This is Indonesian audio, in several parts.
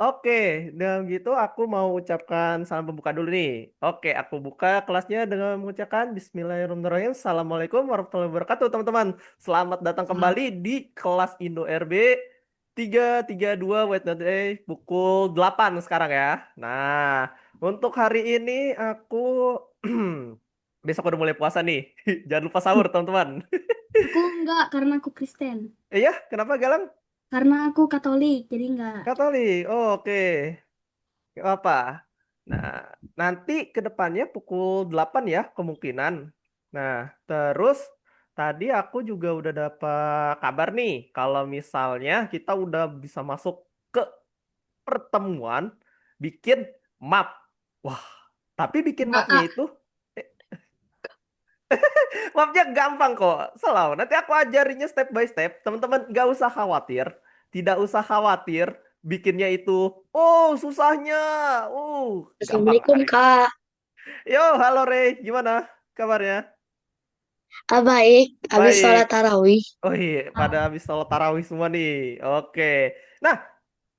Oke, dengan gitu aku mau ucapkan salam pembuka dulu nih. Oke, aku buka kelasnya dengan mengucapkan Bismillahirrahmanirrahim. Assalamualaikum warahmatullahi wabarakatuh, teman-teman. Selamat datang kembali di kelas Indo RB 332 Wednesday pukul 8 sekarang ya. Nah, untuk hari ini aku besok udah mulai puasa nih. Jangan lupa sahur, teman-teman. Aku enggak, karena aku Kristen. Iya, kenapa Galang? Karena aku Katolik, jadi enggak. Katolik. Oh, oke. Gak apa. Nah, nanti ke depannya pukul 8 ya kemungkinan. Nah, terus tadi aku juga udah dapat kabar nih kalau misalnya kita udah bisa masuk ke pertemuan bikin map. Wah, tapi bikin Enggak, mapnya Kak. itu eh, mapnya gampang kok. Selalu. Nanti aku ajarinnya step by step. Teman-teman gak usah khawatir. Tidak usah khawatir bikinnya itu. Oh, susahnya. Gampang Assalamualaikum hari. Kak. Yo, halo Rey, gimana kabarnya? Baik, habis sholat Baik. tarawih. Oh iya, pada habis sholat tarawih semua nih. Oke. Nah,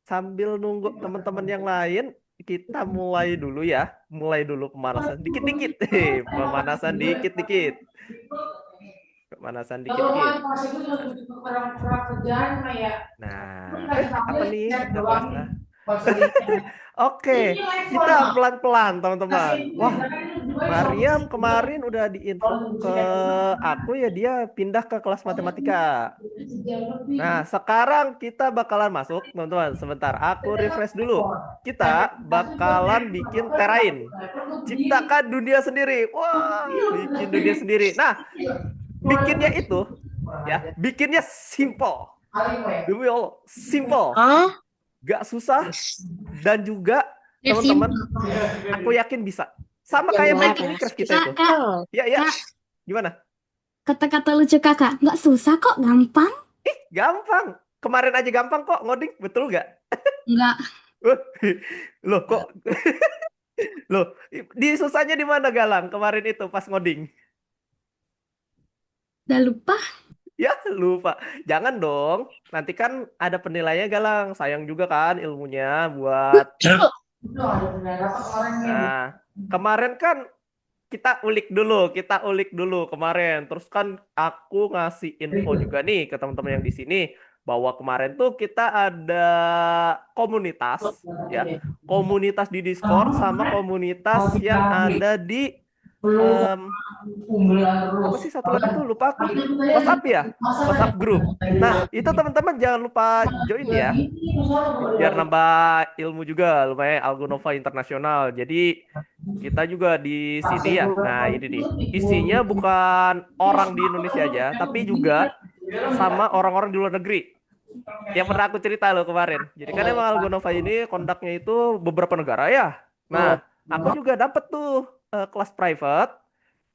sambil nunggu teman-teman yang lain, kita mulai dulu ya. Mulai dulu pemanasan dikit-dikit. Pemanasan dikit-dikit. Pemanasan Kalau mau dikit-dikit. informasi itu orang kerjaan mah ya Nah, udah apa sampai nih? chat Ada doang puasa. nih fasilitasnya. Oke, Ini level kita mah pelan-pelan, kasih teman-teman. ini Wah, karena itu dua Mariam solusi juga. kemarin udah diinfo Kalau ke solusinya gimana? aku ya dia pindah ke kelas Pokoknya matematika. sejauh lebih Nah, sekarang kita bakalan masuk, teman-teman. Sebentar, aku kita kan refresh dulu. level. Kita Sampai pasti buat bakalan bikin level terrain. level berdiri. Ciptakan dunia sendiri. Wah, Iya, bikin dunia sendiri. Nah, bikinnya itu ya, bikinnya simple. Demi Allah, simple. Hah? Gak susah dan juga Ya, teman-teman, simpel. aku yakin bisa. Sama Yang kayak main waras. Minecraft kita Kak, itu. Kak, Ya, ya. Kak, Gimana? kata-kata lucu kakak. Nggak susah kok, gampang. Gampang. Kemarin aja gampang kok ngoding, betul nggak? Nggak, Loh, kok Loh, di susahnya di mana Galang kemarin itu pas ngoding? udah lupa. Ya, lupa. Jangan dong. Nanti kan ada penilaiannya Galang. Sayang juga kan ilmunya buat. Itu ada beberapa orang yang Nah, kemarin kan kita ulik dulu kemarin. Terus kan aku ngasih info juga nih ke teman-teman yang di sini bahwa kemarin tuh kita ada komunitas ya. Komunitas di Discord sama komunitas mau yang dicari ada di perlu em, unggulan apa terus. sih satu lagi tuh lupa aku. Itu sebenarnya WhatsApp ya? masalah ya. WhatsApp group. Nah, itu teman-teman jangan lupa join ya Lagi ini soalnya biar nambah ilmu juga lumayan Algonova Internasional. Jadi kita juga di sini fase ya. Nah, beberapa ini itu nih. ikut Isinya bukan orang di Indonesia aja, itu tapi juga begini sama orang-orang di luar negeri. Yang pernah aku cerita loh kemarin. Jadi kan emang Algonova ini kondaknya itu beberapa negara ya. Nah, aku juga dapet tuh kelas private.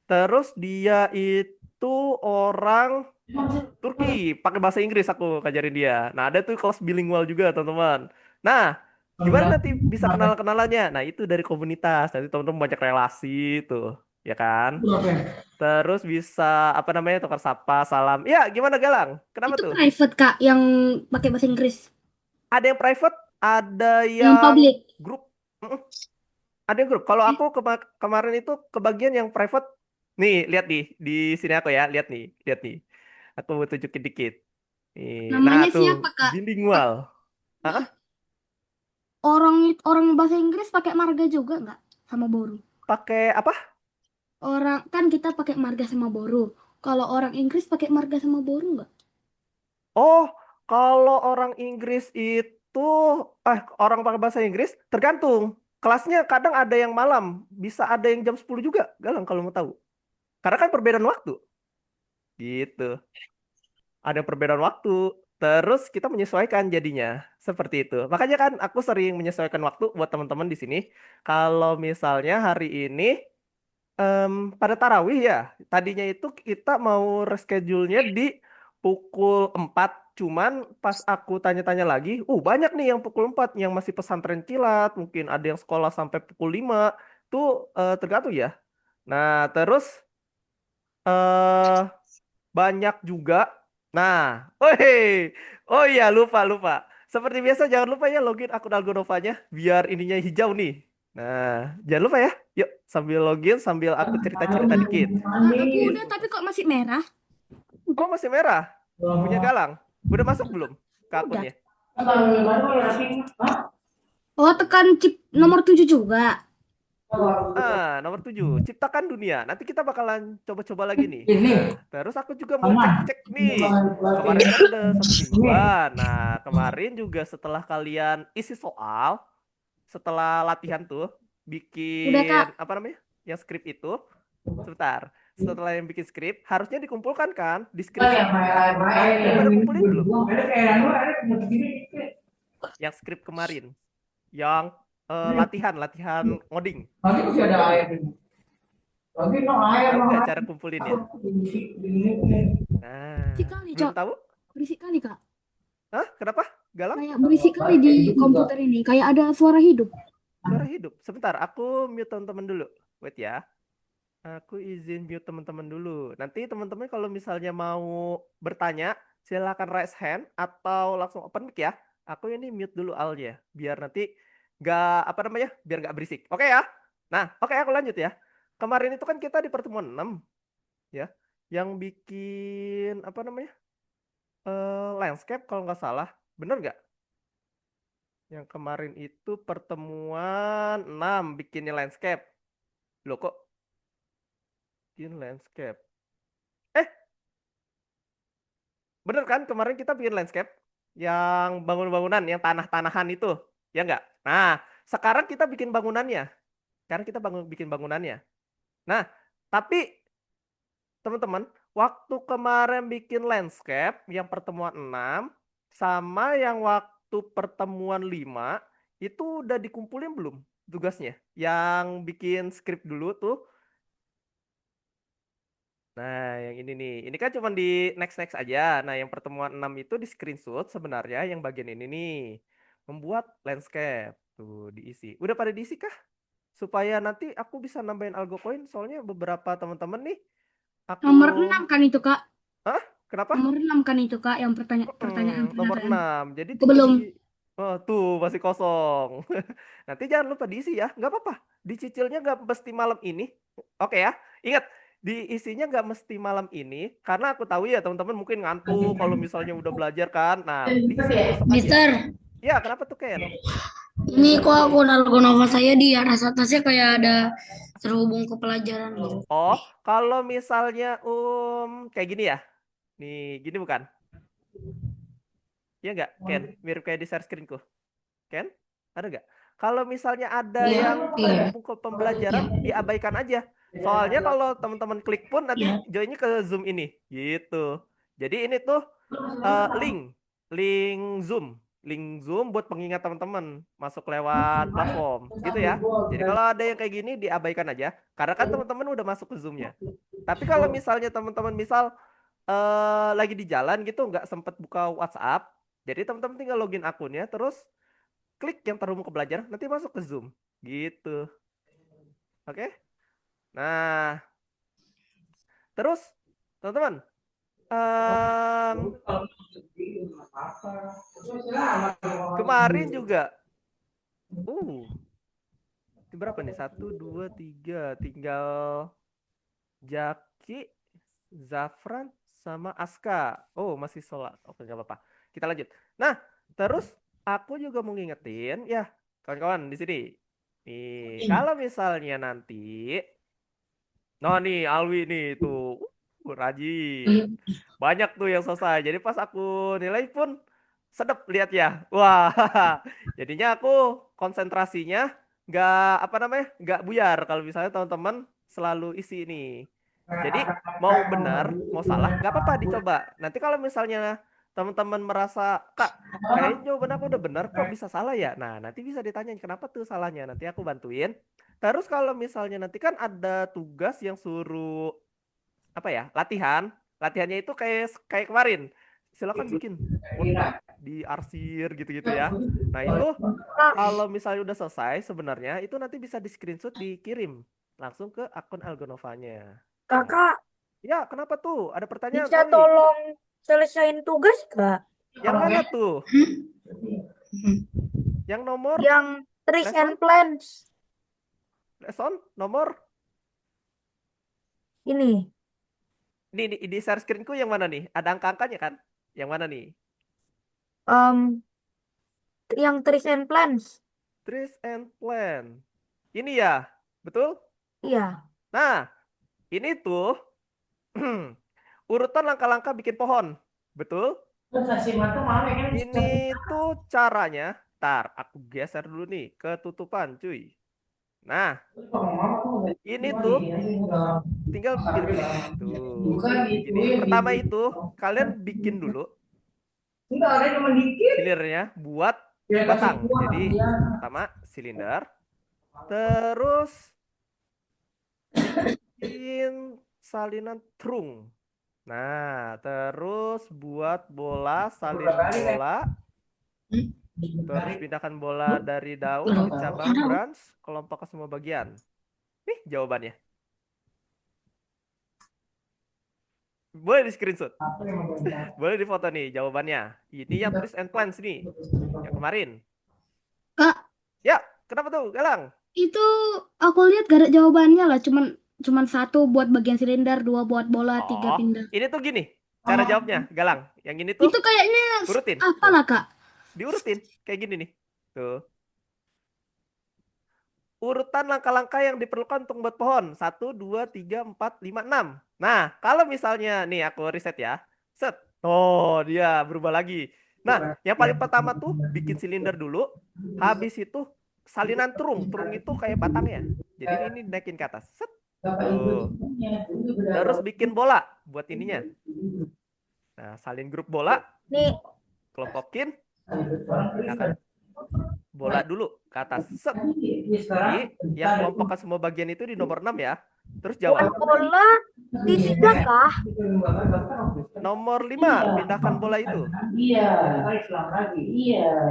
Terus dia itu orang Turki, pakai bahasa Inggris aku ngajarin dia. Nah, ada tuh kelas bilingual juga, teman-teman. Nah, gimana nanti bisa kenal-kenalannya? Nah, itu dari komunitas. Nanti teman-teman banyak relasi tuh, ya kan? Terus bisa apa namanya tukar sapa, salam. Ya, gimana Galang? Kenapa Itu tuh? private, Kak, yang pakai bahasa Inggris. Ada yang private, ada Yang yang public. grup. Mm-mm, ada yang grup. Kalau aku kemarin itu kebagian yang private. Nih, lihat nih di sini aku ya, lihat nih. Aku mau tunjukin dikit. Nah Namanya tuh siapa, Kak? bilingual. Ah, Orang orang bahasa Inggris pakai marga juga nggak? Sama Boru. pakai apa? Orang kan kita pakai marga sama Boru. Kalau orang Inggris pakai marga sama Boru nggak? Oh, kalau orang Inggris itu, orang pakai bahasa Inggris tergantung. Kelasnya kadang ada yang malam, bisa ada yang jam 10 juga, Galang kalau mau tahu. Karena kan perbedaan waktu, gitu. Ada perbedaan waktu. Terus kita menyesuaikan jadinya seperti itu. Makanya kan aku sering menyesuaikan waktu buat teman-teman di sini. Kalau misalnya hari ini pada tarawih ya, tadinya itu kita mau reschedule-nya di pukul 4, cuman pas aku tanya-tanya lagi, banyak nih yang pukul 4 yang masih pesantren kilat, mungkin ada yang sekolah sampai pukul 5, tuh tergantung ya. Nah, terus eh banyak juga. Nah, oh iya lupa lupa. seperti biasa jangan lupa ya login akun Algonovanya biar ininya hijau nih. Nah, jangan lupa ya. Yuk, sambil login sambil aku cerita-cerita dikit. Kak, aku Di- udah tapi kok masih merah? Oh, Udah, masih merah. Punya Galang. Udah masuk belum ke udah. akunnya? Oh, tekan chip nomor 7 juga. Nomor 7, ciptakan dunia. Nanti kita bakalan coba-coba lagi nih. Ini Nah, terus aku juga mau aman. cek-cek nih. Kemarin kan udah 1 mingguan. Nah, kemarin juga setelah kalian isi soal, setelah latihan tuh, Udah, Kak. bikin apa namanya? Yang skrip itu. Sebentar. Setelah yang bikin skrip, harusnya dikumpulkan kan di screenshotnya. Nah, udah pada kumpulin belum? Yang skrip kemarin. Yang latihan ngoding. Lagi masih ada Udah air belum? ini. Lagi no air Tahu no nggak air. cara kumpulinnya? Nah, Berisik kali, belum Cok. tahu? Berisik kali, Kak. Hah? Kenapa? Galang? Kayak berisik kali di komputer ini. Kayak ada suara hidup. Suara hidup. Sebentar, aku mute teman-teman dulu. Wait ya. Aku izin mute teman-teman dulu. Nanti teman-teman kalau misalnya mau bertanya, silakan raise hand atau langsung open mic ya. Aku ini mute dulu alnya, biar nanti nggak apa namanya, biar nggak berisik. Oke ya. Nah, oke aku lanjut ya. Kemarin itu kan kita di pertemuan 6 ya, yang bikin apa namanya landscape kalau nggak salah, bener nggak? Yang kemarin itu pertemuan 6 bikinnya landscape. Loh kok bikin landscape? Eh, bener kan kemarin kita bikin landscape? Yang bangun-bangunan, yang tanah-tanahan itu. Ya nggak? Nah, sekarang kita bikin bangunannya. Sekarang kita bikin bangunannya. Nah, tapi teman-teman, waktu kemarin bikin landscape yang pertemuan 6 sama yang waktu pertemuan 5 itu udah dikumpulin belum tugasnya? Yang bikin skrip dulu tuh. Nah, yang ini nih. Ini kan cuma di next-next aja. Nah, yang pertemuan 6 itu di screenshot sebenarnya yang bagian ini nih. Membuat landscape. Tuh, diisi. Udah pada diisi kah? Supaya nanti aku bisa nambahin algo coin. Soalnya beberapa teman-teman nih. Aku... Nomor 6 kan itu, Kak. Hah? Kenapa? Nomor 6 kan itu, Kak, yang pertanyaan Nomor kemarin. 6. Jadi Aku tinggal belum. Oh, tuh masih kosong. Nanti jangan lupa diisi ya. Nggak apa-apa. Dicicilnya nggak mesti malam ini. Oke ya. Ingat, diisinya nggak mesti malam ini. Karena aku tahu ya teman-teman mungkin ngantuk kalau misalnya udah belajar kan. Nah, diisinya besok aja. Mister, Ya, kenapa tuh Ken? ini kok akun Algonova saya di atasnya kayak ada terhubung ke pelajaran gitu. Oh, kalau misalnya kayak gini ya. Nih, gini bukan? Iya nggak, Ken? Mirip kayak di share screenku. Ken? Ada nggak? Kalau misalnya ada Iya, yang iya. terhubung ke pembelajaran, diabaikan aja. Soalnya kalau teman-teman klik pun nanti Iya. joinnya ke Zoom ini, gitu. Jadi ini tuh link Zoom buat pengingat teman-teman masuk lewat platform, gitu ya. Jadi kalau ada yang kayak gini diabaikan aja, karena kan teman-teman udah masuk ke Zoom-nya. Tapi kalau misalnya teman-teman misal lagi di jalan gitu nggak sempet buka WhatsApp, jadi teman-teman tinggal login akunnya terus klik yang terhubung ke belajar nanti masuk ke Zoom gitu. Oke. Nah, terus teman-teman kemarin juga berapa nih? 1, 2, 3 tinggal Jaki, Zafran sama Aska. Oh, masih sholat. Oke, nggak apa-apa. Kita lanjut. Nah, terus aku juga mau ngingetin ya, kawan-kawan di sini. Nih, kalau misalnya nanti, nah nih Alwi nih tuh rajin. Banyak tuh yang selesai. Jadi pas aku nilai pun sedep lihat ya. Wah, jadinya aku konsentrasinya nggak apa namanya nggak buyar kalau misalnya teman-teman selalu isi ini. Jadi mau benar mau salah nggak apa-apa dicoba. Nanti kalau misalnya teman-teman merasa kak kayaknya jawaban aku udah benar kok bisa salah ya. Nah nanti bisa ditanyain kenapa tuh salahnya. Nanti aku bantuin. Terus kalau misalnya nanti kan ada tugas yang suruh apa ya latihan. Latihannya itu kayak kayak kemarin. Silakan bikin kotak diarsir gitu-gitu ya. Nah itu kalau misalnya udah selesai sebenarnya itu nanti bisa di screenshot dikirim langsung ke akun Algonovanya. Kakak, Ya kenapa tuh? Ada pertanyaan bisa Alwi? tolong selesain tugas gak? Yang mana tuh? Yang nomor Yang trees lesson, and plants. lesson nomor Ini. di share screenku yang mana nih? Ada angka-angkanya kan? Yang mana nih? Yang trees and plants. Trees and plant. Ini ya, betul? Iya. Nah, ini tuh urutan langkah-langkah bikin pohon, betul? Ini tuh caranya. Tar, aku geser dulu nih ketutupan, cuy. Nah, ini tuh tinggal pilih-pilih. Tuh, gini. Pertama itu kalian bikin dulu hilirnya buat batang. Jadi pertama silinder, terus bikin salinan trung. Nah, terus buat bola, salin bola. Terus pindahkan bola dari daun ke cabang, branch, kelompok ke semua bagian. Nih jawabannya. Boleh di screenshot. Boleh di foto nih jawabannya. Ini yang trees and plants nih. Yang kemarin. Kak, Ya, kenapa tuh, Galang? itu aku lihat gak ada jawabannya lah. Cuman satu buat bagian silinder, dua buat bola, tiga Oh, pindah. ini tuh gini. Cara jawabnya, Galang. Yang ini tuh Itu kayaknya urutin. apalah Kak? Diurutin. Kayak gini nih. Tuh. Urutan langkah-langkah yang diperlukan untuk membuat pohon. 1, 2, 3, 4, 5, 6. Nah, kalau misalnya, nih aku riset ya. Set. Oh, dia berubah lagi. Nah, yang paling pertama tuh bikin silinder dulu. Habis itu salinan trung. Trung itu kayak batangnya. Jadi ini naikin ke atas. Set. Tuh. Terus bikin bola buat ininya. Nah, salin grup bola. Nih. Kelompokin. Pindahkan bola dulu ke atas. Set. Jadi yang kelompokkan semua bagian itu di nomor 6 ya. Terus jawab. Bola di 3 kah? Nomor 5, pindahkan bola itu.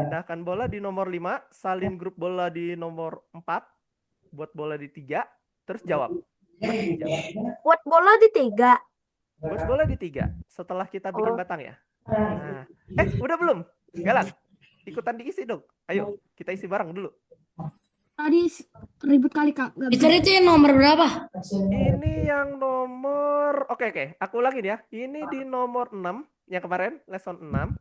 Pindahkan bola di nomor 5, salin grup bola di nomor 4, buat bola di 3, terus jawab. Buat bola di 3. Buat bola di 3, setelah kita bikin batang ya. Nah. Udah belum? Galang, ikutan diisi dong. Ayo, kita isi bareng dulu. Tadi ribut kali Kak. Gak Mister bisa. itu yang nomor berapa? Ini yang nomor... Oke. Aku ulangin ya. Ini di nomor 6, yang kemarin, lesson 6.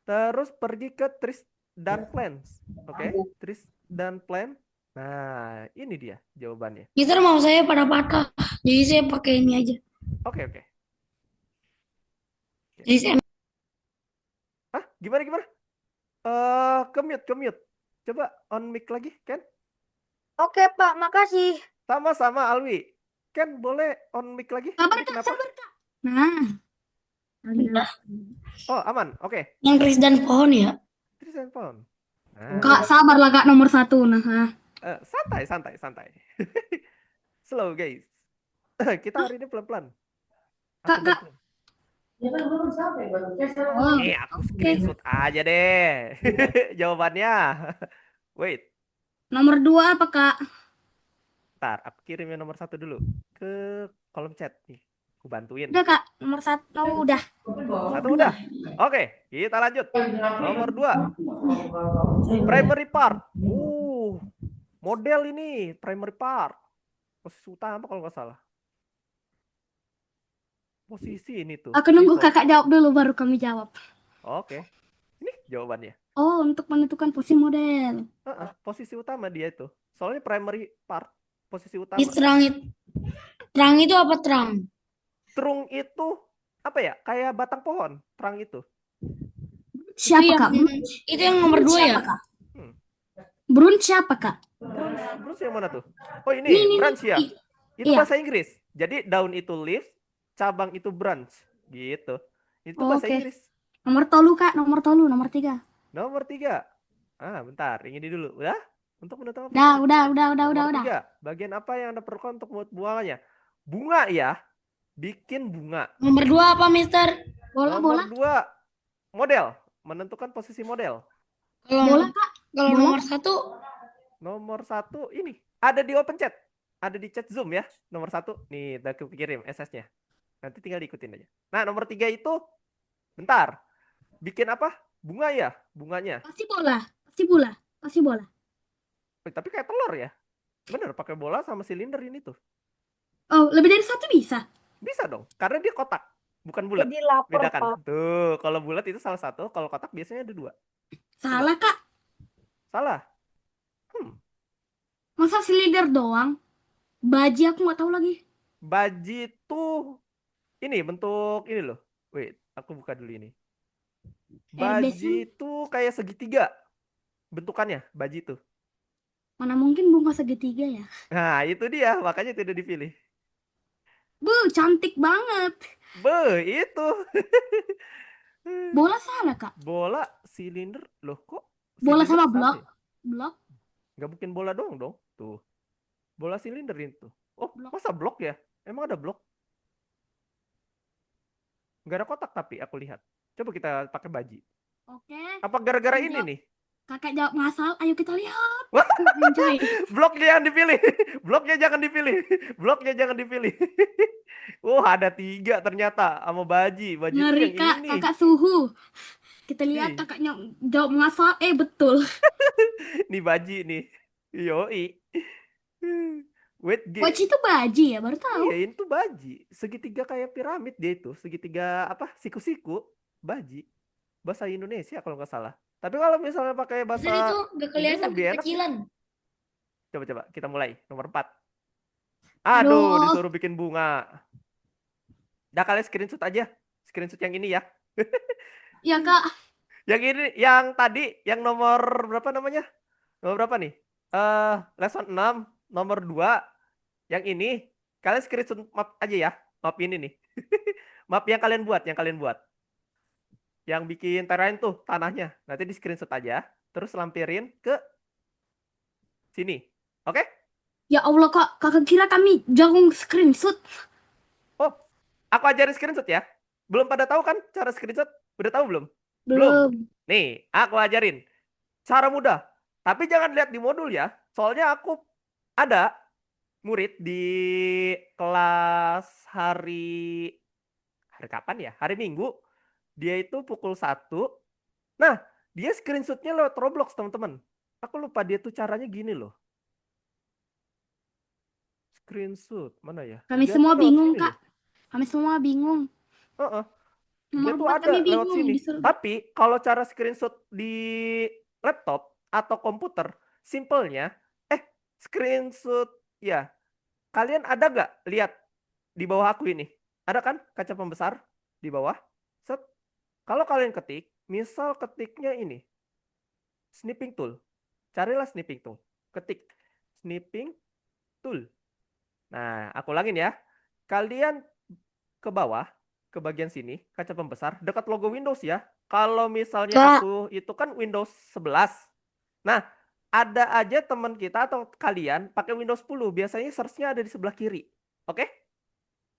Terus pergi ke trees dan plants. Oke, trees dan plant. Nah, ini dia jawabannya. Mister mau saya pada patah. Jadi saya pakai ini aja. Oke. Jadi saya Hah? Gimana? Ke mute. Coba on mic lagi, Ken. Oke, Pak. Makasih. Sama-sama, Alwi. Ken, boleh on mic lagi? Sabar Ini Kak, kenapa? sabar Kak. Nah. Oh, aman. Oke. yang trees dan pohon ya. Trees and plant. Nah, Kak, sabarlah Kak nomor 1. Nah. santai. Slow, guys. Kita hari ini pelan-pelan. Kak. Bantu. Oh, Nih, aku screenshot aja deh. Jawabannya. Wait. nomor 2 apa Kak? Ntar, aku kirim yang nomor 1 dulu ke kolom chat nih. Aku bantuin. Udah Kak, nomor 1 udah. 1 udah. Oke, kita lanjut. Nomor 2. Primary part. Model ini primary part. Posisi utama kalau nggak salah. Posisi ini tuh. Aku nunggu Default. Kakak jawab dulu baru kami jawab. Oke. Ini jawabannya. Oh, untuk menentukan posisi model. Posisi utama dia itu. Soalnya primary part. Posisi utama. Di terang itu apa terang? Trung itu apa ya? Kayak batang pohon. Terang itu. Siapa Itu Kak? itu yang nomor 2 ya. Siapa Kak? Brun siapa Kak? Bruce yang mana tuh? Oh ini Ini, branch ya. Itu iya. bahasa Inggris. Jadi daun itu leaves, cabang itu branch. Gitu. Itu bahasa Oke. Inggris. Nomor tolu Kak, nomor 3. Nomor 3. Bentar. Yang ini dulu. Udah? Untuk menentukan. Udah. Nomor 3. Bagian apa yang Anda perlukan untuk membuat bunganya? Bunga ya. Bikin bunga. Nomor 2 apa, Mister? Bola. Nomor 2. Model. Menentukan posisi model. Bola Kak. Kalau Bola. nomor 1 Nomor 1 ini. Ada di open chat. Ada di chat Zoom ya. Nomor 1. Nih, udah aku kirim SS-nya. Nanti tinggal diikutin aja. Nah, nomor 3 itu. Bentar. Bikin apa? Bunga ya, bunganya. Pasti bola. Pasti bola. Pasti bola. Tapi kayak telur ya. Bener, pakai bola sama silinder ini tuh. Oh, lebih dari satu bisa. Bisa dong, karena dia kotak, bukan bulat. Jadi lapar, Beda kan? Pak. Tuh, kalau bulat itu salah satu, kalau kotak biasanya ada dua. Salah, Kak. Salah. Hmm. Masa silinder doang? Baji aku nggak tahu lagi. Baji tuh ini bentuk ini loh. Wait, aku buka dulu ini. Baji Airbase itu kayak segitiga bentukannya, baji itu. mana mungkin bunga segitiga ya? Nah, itu dia, makanya tidak dipilih. Bu, cantik banget. Itu. Bola salah, Kak. Bola silinder loh kok Bola silinder sama salah blok. ya? Blok. Nggak mungkin bola doang dong. Tuh. Bola silinder itu. Oh, Blok. masa blok ya? Emang ada blok? Nggak ada kotak tapi aku lihat. Coba kita pakai baji. Oke. Apa gara-gara Kakak ini jawab- nih? Kakak jawab ngasal. Ayo kita lihat. Wah, Anjay. bloknya yang dipilih. Bloknya jangan dipilih. Bloknya jangan dipilih. Oh, ada 3 ternyata sama baji. Baji itu Ngeri, yang Kak. ini. Kakak suhu. Kita lihat Nih, kakaknya jawab ngasal. Betul. nih baji nih. Yoi. Wait, Watch itu baji ya, baru tahu. Iya, itu baji. Segitiga kayak piramid dia itu. Segitiga apa? Siku-siku. Baji. Bahasa Indonesia kalau nggak salah. Tapi kalau misalnya pakai Jadi bahasa itu gak Inggris kelihatan lebih enak sih. kecilan. Coba-coba kita mulai. Nomor 4. Aduh, Aduh. disuruh bikin bunga. Udah kalian screenshot aja. Screenshot yang ini ya. Ya, Kak. Yang ini, yang tadi, yang nomor berapa namanya? Nomor berapa nih? Lesson 6, nomor 2. Yang ini, kalian screenshot map aja ya. Map ini nih. Map yang kalian buat, Yang bikin terrain tuh tanahnya. Nanti di screenshot aja. Terus lampirin ke sini. Oke? Ya Allah, Kak. Kakak kira kami jagung screenshot. Oh, aku ajarin screenshot ya. Belum pada tahu kan cara screenshot? Udah tahu belum? Belum. Nih, aku ajarin. Cara mudah. Tapi jangan lihat di modul ya. Soalnya aku ada murid di kelas hari kapan ya? Hari Minggu. Dia itu pukul 1. Nah, dia screenshotnya lewat Roblox, teman-teman. Aku lupa dia tuh caranya gini loh. Screenshot, mana ya? Kami Dia semua tuh lewat bingung, sini Kak. loh. Kami semua bingung. Heeh. Dia Nomor tuh 4 ada kami lewat bingung. sini. Disuruh Tapi kalau cara screenshot di laptop atau komputer, simpelnya, screenshot ya. Kalian ada nggak lihat di bawah aku ini? Ada kan kaca pembesar di bawah? Set. Kalau kalian ketik, misal ketiknya ini, snipping tool. Carilah snipping tool. Ketik snipping tool. Nah, aku ulangin ya. Kalian ke bawah, ke bagian sini, kaca pembesar, dekat logo Windows ya. Kalau misalnya Kak. aku itu kan Windows 11. Nah, ada aja teman kita atau kalian pakai Windows 10. Biasanya search-nya ada di sebelah kiri. Oke?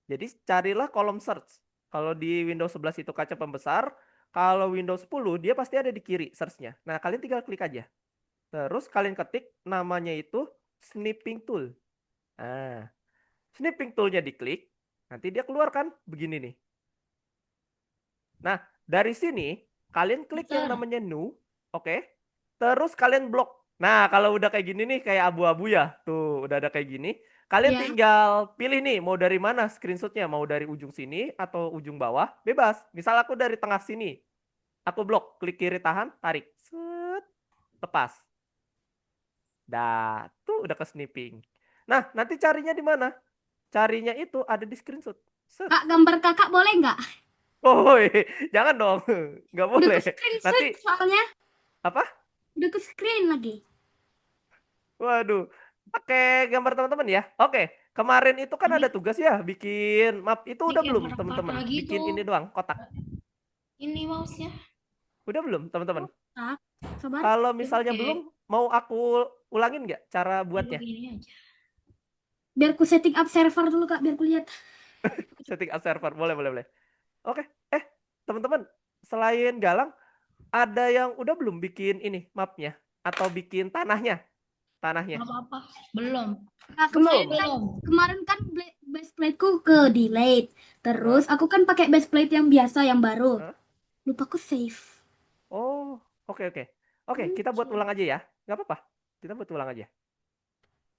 Jadi carilah kolom search. Kalau di Windows 11 itu kaca pembesar, kalau Windows 10 dia pasti ada di kiri search-nya. Nah, kalian tinggal klik aja. Terus kalian ketik namanya itu snipping tool. Nah, snipping tool-nya diklik, nanti dia keluar kan begini nih. Nah, dari sini kalian klik yang Bentar. namanya new, oke? Terus kalian blok. Nah, kalau udah kayak gini nih, kayak abu-abu ya. Tuh, udah ada kayak gini. Kalian Ya. tinggal pilih nih, mau dari mana screenshotnya. Mau dari ujung sini atau ujung bawah, bebas. Misal aku dari tengah sini. Aku blok, klik kiri tahan, tarik. Set, lepas. Dah, tuh udah ke snipping. Nah, nanti carinya di mana? Carinya itu ada di screenshot. Set. Kak, gambar kakak boleh nggak? Oh, jangan dong. Nggak Udah boleh. ke screenshot Nanti soalnya. apa? Udah ke screen lagi. Waduh, pakai gambar teman-teman ya. Oke, kemarin itu kan Ini- ada tugas ya bikin map. Itu Ini udah kayak belum kotak-kotak teman-teman? gitu. Bikin ini doang, kotak. Ini mouse-nya. Udah belum teman-teman? Sabar. Kalau misalnya Oke. belum, mau aku ulangin nggak cara buatnya? Begini aja. Biar ku setting up server dulu, Kak. Biar ku lihat. Setting up server, boleh. Oke, teman-teman, selain Galang, ada yang udah belum bikin ini mapnya atau bikin tanahnya? Nggak apa-apa. Belum. Kak, Belum. kemarin kan base plate-ku ke delete. Terus aku kan pakai base plate yang biasa, yang baru. Hah? Lupa ku save. Oh, Oke, oke. Oke, kita buat ulang aja ya. Nggak apa-apa. Kita buat ulang aja.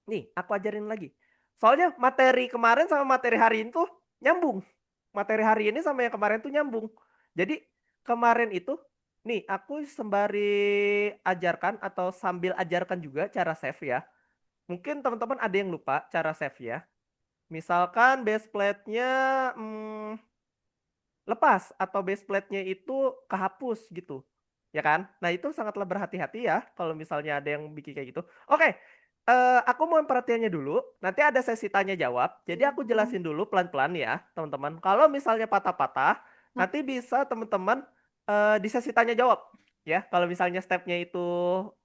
Nih, aku ajarin lagi. Soalnya materi kemarin sama materi hari ini tuh nyambung. Materi hari ini sama yang kemarin tuh nyambung. Jadi kemarin itu, nih aku sembari ajarkan atau sambil ajarkan juga cara save ya. Mungkin teman-teman ada yang lupa cara save ya. Misalkan base plate-nya lepas atau base plate-nya itu kehapus gitu. Ya kan? Nah, itu sangatlah berhati-hati ya kalau misalnya ada yang bikin kayak gitu. Oke, aku mau perhatiannya dulu. Nanti ada sesi tanya jawab. Jadi aku jelasin dulu pelan-pelan ya, teman-teman. Kalau misalnya patah-patah, nanti bisa teman-teman di sesi tanya jawab. Ya, kalau misalnya stepnya itu,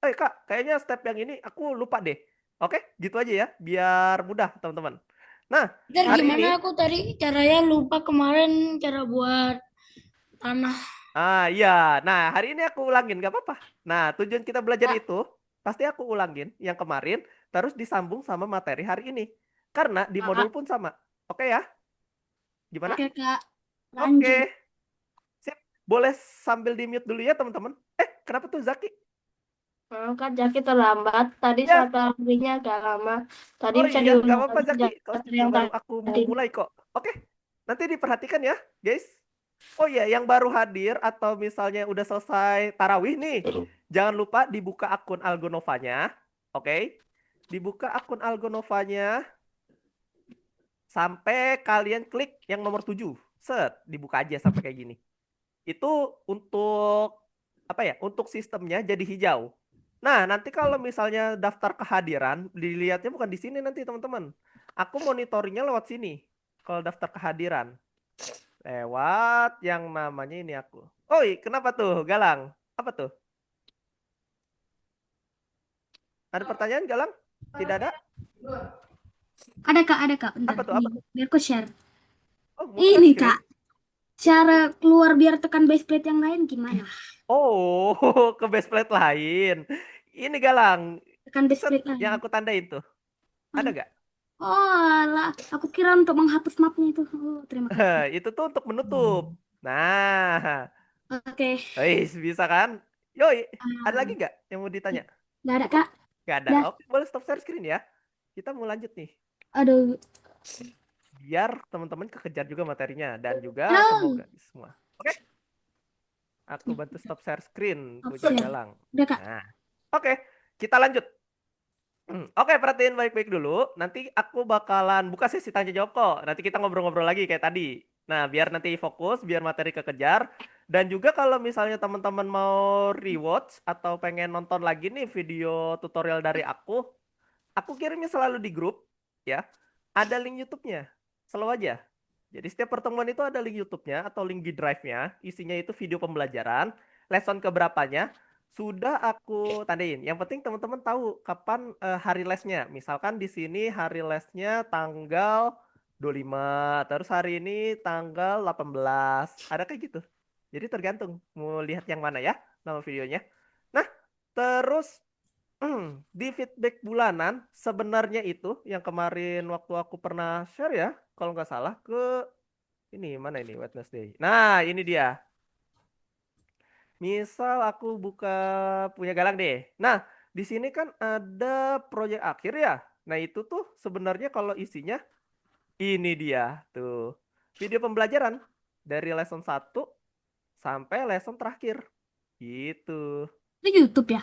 Kak, kayaknya step yang ini aku lupa deh. Oke, gitu aja ya, biar mudah teman-teman. Nah, Ntar hari gimana ini aku tadi caranya lupa kemarin cara buat tanah. iya. Nah, hari ini aku ulangin, gak apa-apa. Nah, tujuan kita belajar Kak, itu, pasti aku ulangin yang kemarin, terus disambung sama materi hari ini. Karena di modul Kak, pun sama. Oke ya? Gimana? Oke, Kak. Oke. Lanjut. Sip. Boleh sambil di-mute dulu ya, teman-teman. Kenapa tuh Zaki? Kan Jaki terlambat. Tadi Ya. saat lagunya agak lama. Tadi Oh bisa iya, gak diulang apa-apa lagi Zaki. materi yang Baru aku mau tadi. mulai kok. Oke. Nanti diperhatikan ya, guys. Oh iya, yang baru hadir atau misalnya udah selesai tarawih nih, jangan lupa dibuka akun Algonovanya. Oke. Dibuka akun Algonovanya sampai kalian klik yang nomor 7. Set, dibuka aja sampai kayak gini. Itu untuk apa ya? Untuk sistemnya jadi hijau. Nah, nanti kalau misalnya daftar kehadiran, dilihatnya bukan di sini nanti, teman-teman. Aku monitoringnya lewat sini. Kalau daftar kehadiran. Lewat yang namanya ini aku. Oi, kenapa tuh, Galang? Apa tuh? Ada pertanyaan, Galang? Tidak ada? Ada, Kak. Bentar. Apa tuh? Apa Nih, tuh? biar aku share. Oh, mau share Ini, screen? Kak. Cara keluar biar tekan base plate yang lain gimana? Oh, ke base plate lain. Ini Galang. Tekan base Set, plate yang lain. aku tandain tuh. Ada gak? Oh, alah. Aku kira untuk menghapus mapnya itu. Oh, terima kasih. Itu tuh untuk menutup. Nah, Oke. bisa kan? Yoi, ada lagi Ah, nggak yang mau ditanya? nggak ada, Cukup? Kak. Nggak ada. Dah. Oke, boleh stop share screen ya. Kita mau lanjut nih. Aduh. Biar teman-teman kekejar juga materinya. Dan juga Aduh. semoga semua. Oke, aku bantu stop share screen. Punya Siap. Galang. Udah, Kak. Nah, oke. Kita lanjut. Oke, perhatiin baik-baik dulu. Nanti aku bakalan buka sesi tanya jawab kok. Nanti kita ngobrol-ngobrol lagi kayak tadi. Nah, biar nanti fokus, biar materi kekejar. Dan juga kalau misalnya teman-teman mau rewatch atau pengen nonton lagi nih video tutorial dari aku kirimnya selalu di grup ya. Ada link YouTube-nya. Selalu aja. Jadi setiap pertemuan itu ada link YouTube-nya atau link di drive-nya. Isinya itu video pembelajaran. Lesson keberapanya sudah aku tandain. Yang penting teman-teman tahu kapan hari lesnya. Misalkan di sini hari lesnya tanggal 25, terus hari ini tanggal 18. Ada kayak gitu. Jadi tergantung mau lihat yang mana ya nama videonya. Nah, terus di feedback bulanan sebenarnya itu yang kemarin waktu aku pernah share ya, kalau nggak salah ke ini mana ini Wednesday. Nah, ini dia. Misal aku buka punya Galang deh. Nah, di sini kan ada proyek akhir ya. Nah, itu tuh sebenarnya kalau isinya ini dia tuh. Video pembelajaran dari lesson 1 sampai lesson terakhir. Gitu. Itu YouTube ya?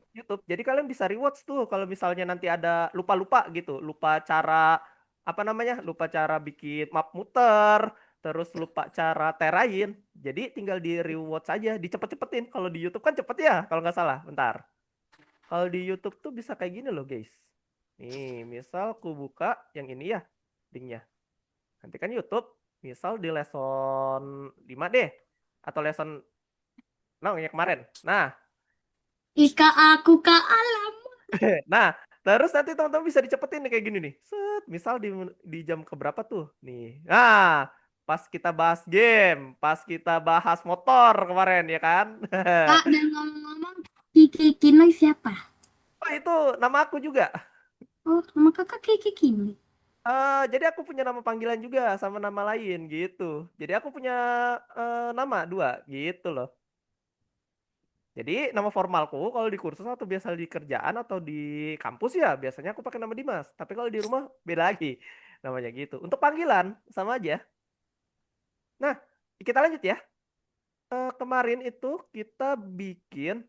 YouTube. Jadi kalian bisa rewatch tuh kalau misalnya nanti ada lupa-lupa gitu, lupa cara apa namanya? Lupa cara bikin map muter, terus lupa cara terain. Jadi tinggal di rewatch aja, dicepet-cepetin. Kalau di YouTube kan cepet ya, kalau nggak salah. Bentar. Kalau di YouTube tuh bisa kayak gini loh, guys. Nih, misal aku buka yang ini ya, linknya. Nanti kan YouTube, misal di lesson 5 deh, atau lesson yang kemarin. Nah, Ika aku ke alam. nah, terus nanti teman-teman bisa dicepetin nih kayak gini nih. Set, misal di jam keberapa tuh? Nih. Nah, pas kita bahas game, pas kita bahas motor kemarin ya kan? Kak, dan ngomong-ngomong, Kiki Kinoy siapa? Oh, itu nama aku juga. Oh, nama kakak Kiki Kinoy. Jadi aku punya nama panggilan juga sama nama lain gitu. Jadi aku punya nama dua gitu loh. Jadi nama formalku kalau di kursus atau biasa di kerjaan atau di kampus ya biasanya aku pakai nama Dimas. Tapi kalau di rumah beda lagi namanya gitu. Untuk panggilan sama aja. Nah, kita lanjut ya. Kemarin itu kita bikin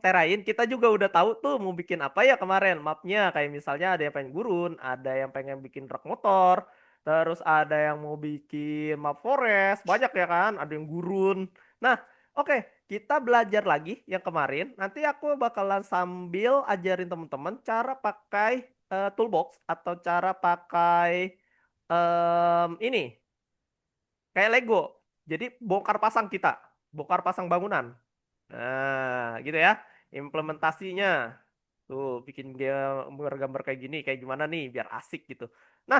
terain. Kita juga udah tahu tuh mau bikin apa ya kemarin mapnya. Kayak misalnya ada yang pengen gurun, ada yang pengen bikin truk motor, terus ada yang mau bikin map forest, banyak ya kan, ada yang gurun. Nah, oke, kita belajar lagi yang kemarin. Nanti aku bakalan sambil ajarin teman-teman cara pakai toolbox atau cara pakai ini kayak Lego. Jadi bongkar pasang kita, bongkar pasang bangunan. Nah, gitu ya. Implementasinya. Tuh, bikin gambar-gambar kayak gini, kayak gimana nih, biar asik gitu. Nah,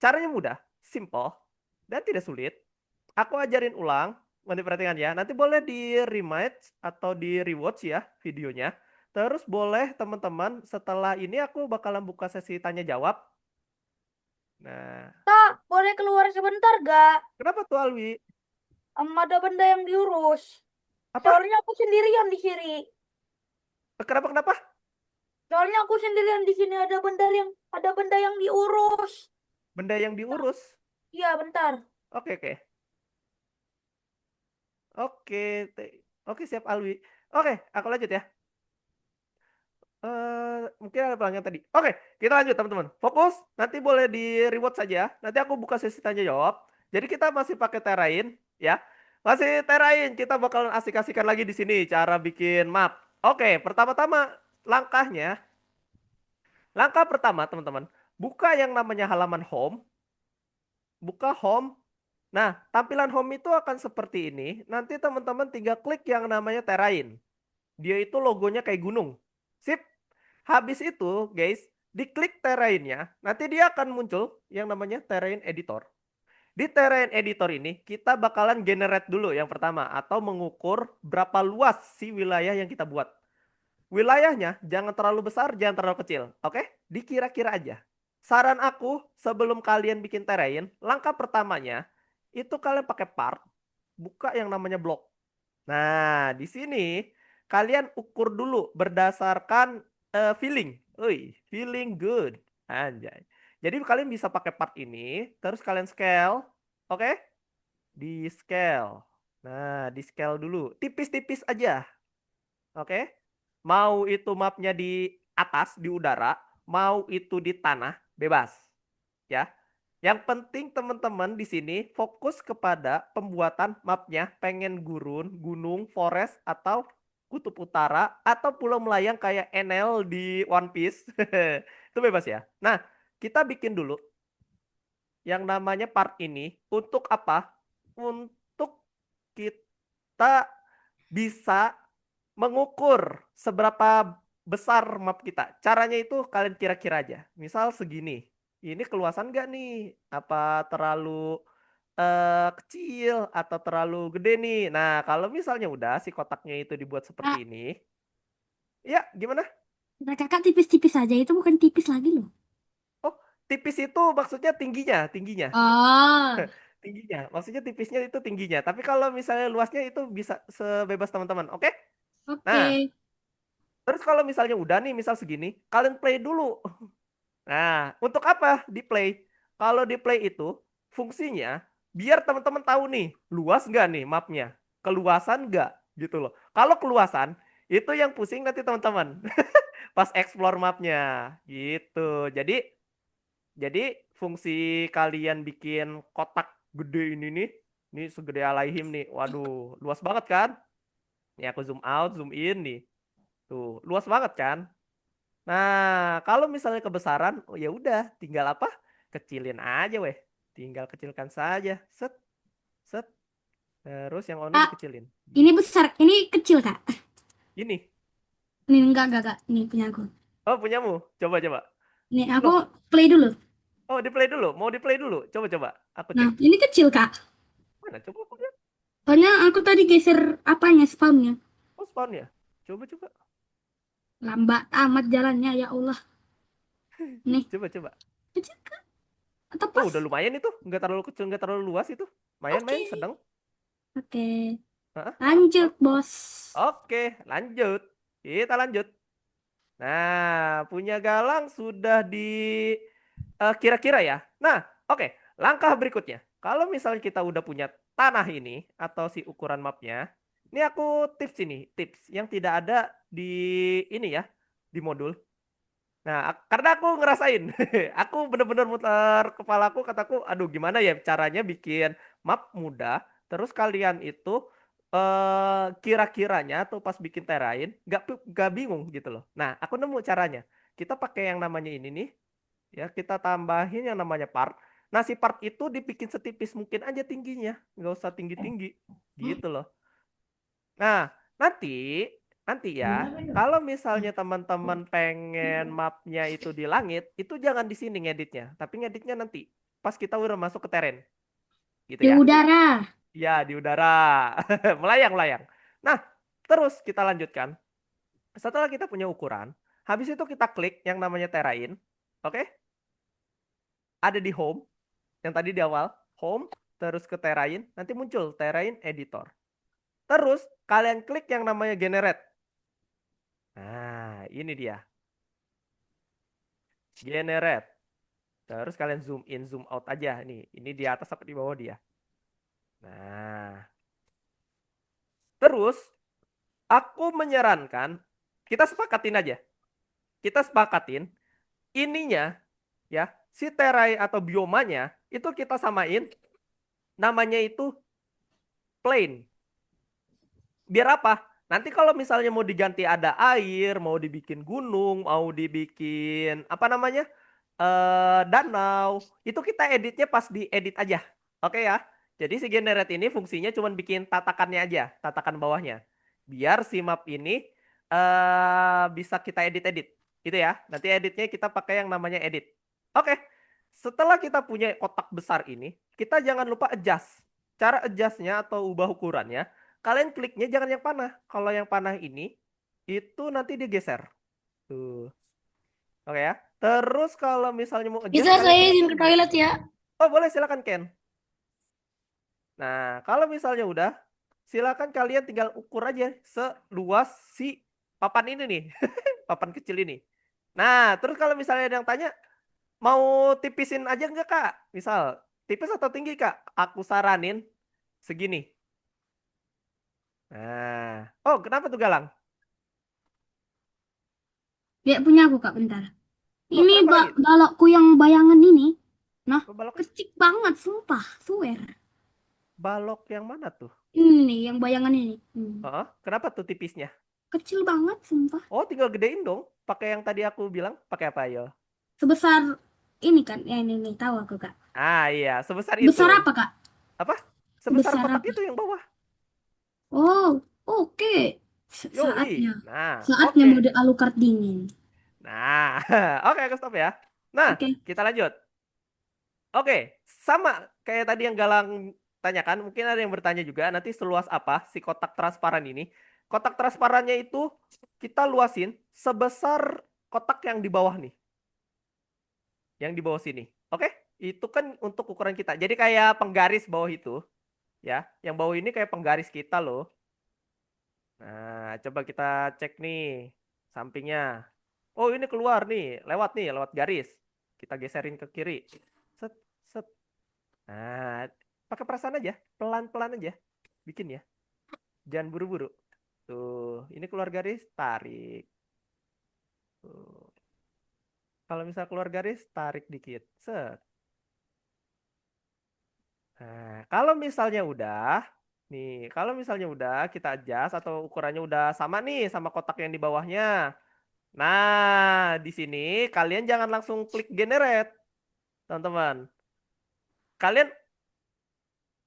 caranya mudah, simple, dan tidak sulit. Aku ajarin ulang, nanti perhatikan ya. Nanti boleh di rematch atau di rewatch ya videonya. Terus boleh teman-teman setelah ini aku bakalan buka sesi tanya jawab. Nah, Kak, boleh keluar sebentar gak? kenapa tuh Alwi? Ada benda yang diurus. Apa? Soalnya aku sendirian di sini. Kenapa kenapa? Soalnya aku sendirian di sini ada benda yang diurus. Benda yang diurus. Iya, bentar. Oke, oke. Oke, oke siap Alwi. Oke, aku lanjut ya. Mungkin ada pelanggan tadi. Oke, kita lanjut teman-teman. Fokus, nanti boleh di reward saja. Nanti aku buka sesi tanya jawab. Jadi kita masih pakai Terrain, ya. Masih Terrain, kita bakalan asik-asikan lagi di sini cara bikin map. Oke, pertama-tama langkahnya, langkah pertama teman-teman, buka yang namanya halaman home, buka home. Nah, tampilan home itu akan seperti ini. Nanti teman-teman tinggal klik yang namanya Terrain. Dia itu logonya kayak gunung. Sip. Habis itu, guys, diklik terrainnya, nanti dia akan muncul yang namanya terrain editor. Di terrain editor ini, kita bakalan generate dulu yang pertama, atau mengukur berapa luas si wilayah yang kita buat. Wilayahnya jangan terlalu besar, jangan terlalu kecil. Oke? Dikira-kira aja. Saran aku, sebelum kalian bikin terrain, langkah pertamanya, itu kalian pakai part, buka yang namanya blok. Nah, di sini kalian ukur dulu berdasarkan feeling. Feeling good. Anjay. Jadi kalian bisa pakai part ini, terus kalian scale. Oke? Di scale. Nah, di scale dulu. Tipis-tipis aja. Oke? Mau itu mapnya di atas, di udara, mau itu di tanah, bebas. Ya. Yang penting teman-teman di sini fokus kepada pembuatan mapnya, pengen gurun, gunung, forest, atau kutub utara, atau pulau melayang kayak Enel di One Piece. Itu bebas ya. Nah, kita bikin dulu yang namanya part ini. Untuk apa? Untuk kita bisa mengukur seberapa besar map kita. Caranya itu kalian kira-kira aja. Misal segini. Ini keluasan nggak nih? Apa terlalu kecil atau terlalu gede nih? Nah, kalau misalnya udah si kotaknya itu dibuat Kak, seperti ini. Ya, gimana? kata kakak tipis-tipis aja itu bukan tipis lagi loh. Oh, tipis itu maksudnya tingginya, tingginya. Oh, Tingginya. Maksudnya tipisnya itu tingginya. Tapi kalau misalnya luasnya itu bisa sebebas teman-teman. Oke? oke. Nah, terus kalau misalnya udah nih, misal segini, kalian play dulu. Nah, untuk apa di play? Kalau di play itu fungsinya biar teman-teman tahu nih, luas nggak nih mapnya? Keluasan nggak? Gitu loh. Kalau keluasan, itu yang pusing nanti teman-teman. Pas explore mapnya. Gitu. Jadi fungsi kalian bikin kotak gede ini segede Alaihim nih. Waduh, luas banget kan? Nih aku zoom out, zoom in nih. Tuh, luas banget kan? Nah, kalau misalnya kebesaran, oh ya udah, tinggal apa? Kecilin aja weh. Tinggal kecilkan saja. Set, set. Terus yang onnya Kak, dikecilin. ini besar, ini kecil kak. Ini. Ini enggak kak. Ini punya aku. Oh, punyamu. Coba coba. Ini aku Loh. play dulu. Oh, di play dulu. Mau di play dulu. Coba coba. Aku Nah, cek. ini kecil kak. Mana? Coba aku lihat. Soalnya aku tadi geser apanya spawnnya. Oh, spawn ya. Coba coba. Lambat amat jalannya ya Allah. Nih, Coba coba. kecil kak. Atau Oh, pas? udah lumayan itu. Nggak terlalu kecil, nggak terlalu luas itu. Main Oke. main sedang. Oke. Hah? Lanjut, Bos. Oke, lanjut. Kita lanjut. Nah, punya Galang sudah kira-kira ya. Nah, oke. Langkah berikutnya. Kalau misalnya kita udah punya tanah ini atau si ukuran mapnya, ini aku tips ini, tips yang tidak ada di ini ya, di modul. Nah, karena aku ngerasain, aku bener-bener muter kepalaku, kataku, aduh gimana ya caranya bikin map mudah, terus kalian itu kira-kiranya tuh pas bikin terrain, nggak bingung gitu loh. Nah, aku nemu caranya. Kita pakai yang namanya ini nih, ya kita tambahin yang namanya part. Nah, si part itu dibikin setipis mungkin aja tingginya, nggak usah tinggi-tinggi, gitu loh. Nah, nanti nanti ya, kalau misalnya teman-teman pengen mapnya itu di langit, itu jangan di sini ngeditnya, tapi ngeditnya nanti pas kita udah masuk ke terrain, gitu Di ya. udara. Ya, di udara. Melayang-layang. Nah, terus kita lanjutkan. Setelah kita punya ukuran, habis itu kita klik yang namanya terrain. Oke? Ada di home, yang tadi di awal, home, terus ke terrain, nanti muncul terrain editor. Terus kalian klik yang namanya generate. Nah, ini dia. Generate. Terus kalian zoom in, zoom out aja nih. Ini di atas apa di bawah dia. Nah, terus aku menyarankan kita sepakatin aja. Kita sepakatin ininya ya, si terai atau biomanya itu kita samain namanya itu plain. Biar apa? Nanti kalau misalnya mau diganti ada air, mau dibikin gunung, mau dibikin apa namanya? Danau, itu kita editnya pas di edit aja. Oke ya. Jadi si generate ini fungsinya cuma bikin tatakannya aja, tatakan bawahnya. Biar si map ini bisa kita edit-edit. Gitu ya. Nanti editnya kita pakai yang namanya edit. Oke. Setelah kita punya kotak besar ini, kita jangan lupa adjust. Cara adjustnya atau ubah ukurannya, kalian kliknya jangan yang panah. Kalau yang panah ini, itu nanti digeser. Tuh. Oke ya. Terus kalau misalnya mau adjust, Bisa kalian saya tinggal izin ke toilet ya? Oh, boleh, silakan Ken. Nah, kalau misalnya udah, silakan kalian tinggal ukur aja seluas si papan ini nih. Papan kecil ini. Nah, terus kalau misalnya ada yang tanya, mau tipisin aja nggak Kak? Misal, tipis atau tinggi Kak? Aku saranin segini. Nah, oh kenapa tuh Galang? Dia punya aku, Kak, bentar. Kok Ini kenapa lagi? balokku yang bayangan ini. Nah, Balok, kecil banget, sumpah. Swear. balok yang mana tuh? Ini yang bayangan ini. Oh, kenapa tuh tipisnya? Kecil banget, sumpah. Oh, tinggal gedein dong. Pakai yang tadi aku bilang. Pakai apa ayo? Sebesar ini kan. Ya, ini tahu aku, Kak. Ah iya, sebesar itu. Besar apa, Kak? Apa? Sebesar Besar kotak apa? itu yang bawah. Oh, oke. Yoi. Saatnya. Nah, Saatnya oke. mode Alucard dingin. Nah, oke, aku stop ya. Nah, Oke. kita lanjut. Oke, sama kayak tadi yang Galang tanyakan, mungkin ada yang bertanya juga, nanti seluas apa si kotak transparan ini? Kotak transparannya itu kita luasin sebesar kotak yang di bawah nih. Yang di bawah sini. Oke? Itu kan untuk ukuran kita. Jadi kayak penggaris bawah itu. Ya, yang bawah ini kayak penggaris kita loh. Nah, coba kita cek nih sampingnya. Oh, ini keluar nih, lewat garis. Kita geserin ke kiri. Set, set. Nah, pakai perasaan aja, pelan-pelan aja bikin ya. Jangan buru-buru. Tuh, ini keluar garis, tarik. Tuh. Kalau misal keluar garis, tarik dikit. Set. Nah, kalau misalnya udah, nih, kalau misalnya udah kita adjust atau ukurannya udah sama nih sama kotak yang di bawahnya. Nah, di sini kalian jangan langsung klik generate, teman-teman. Kalian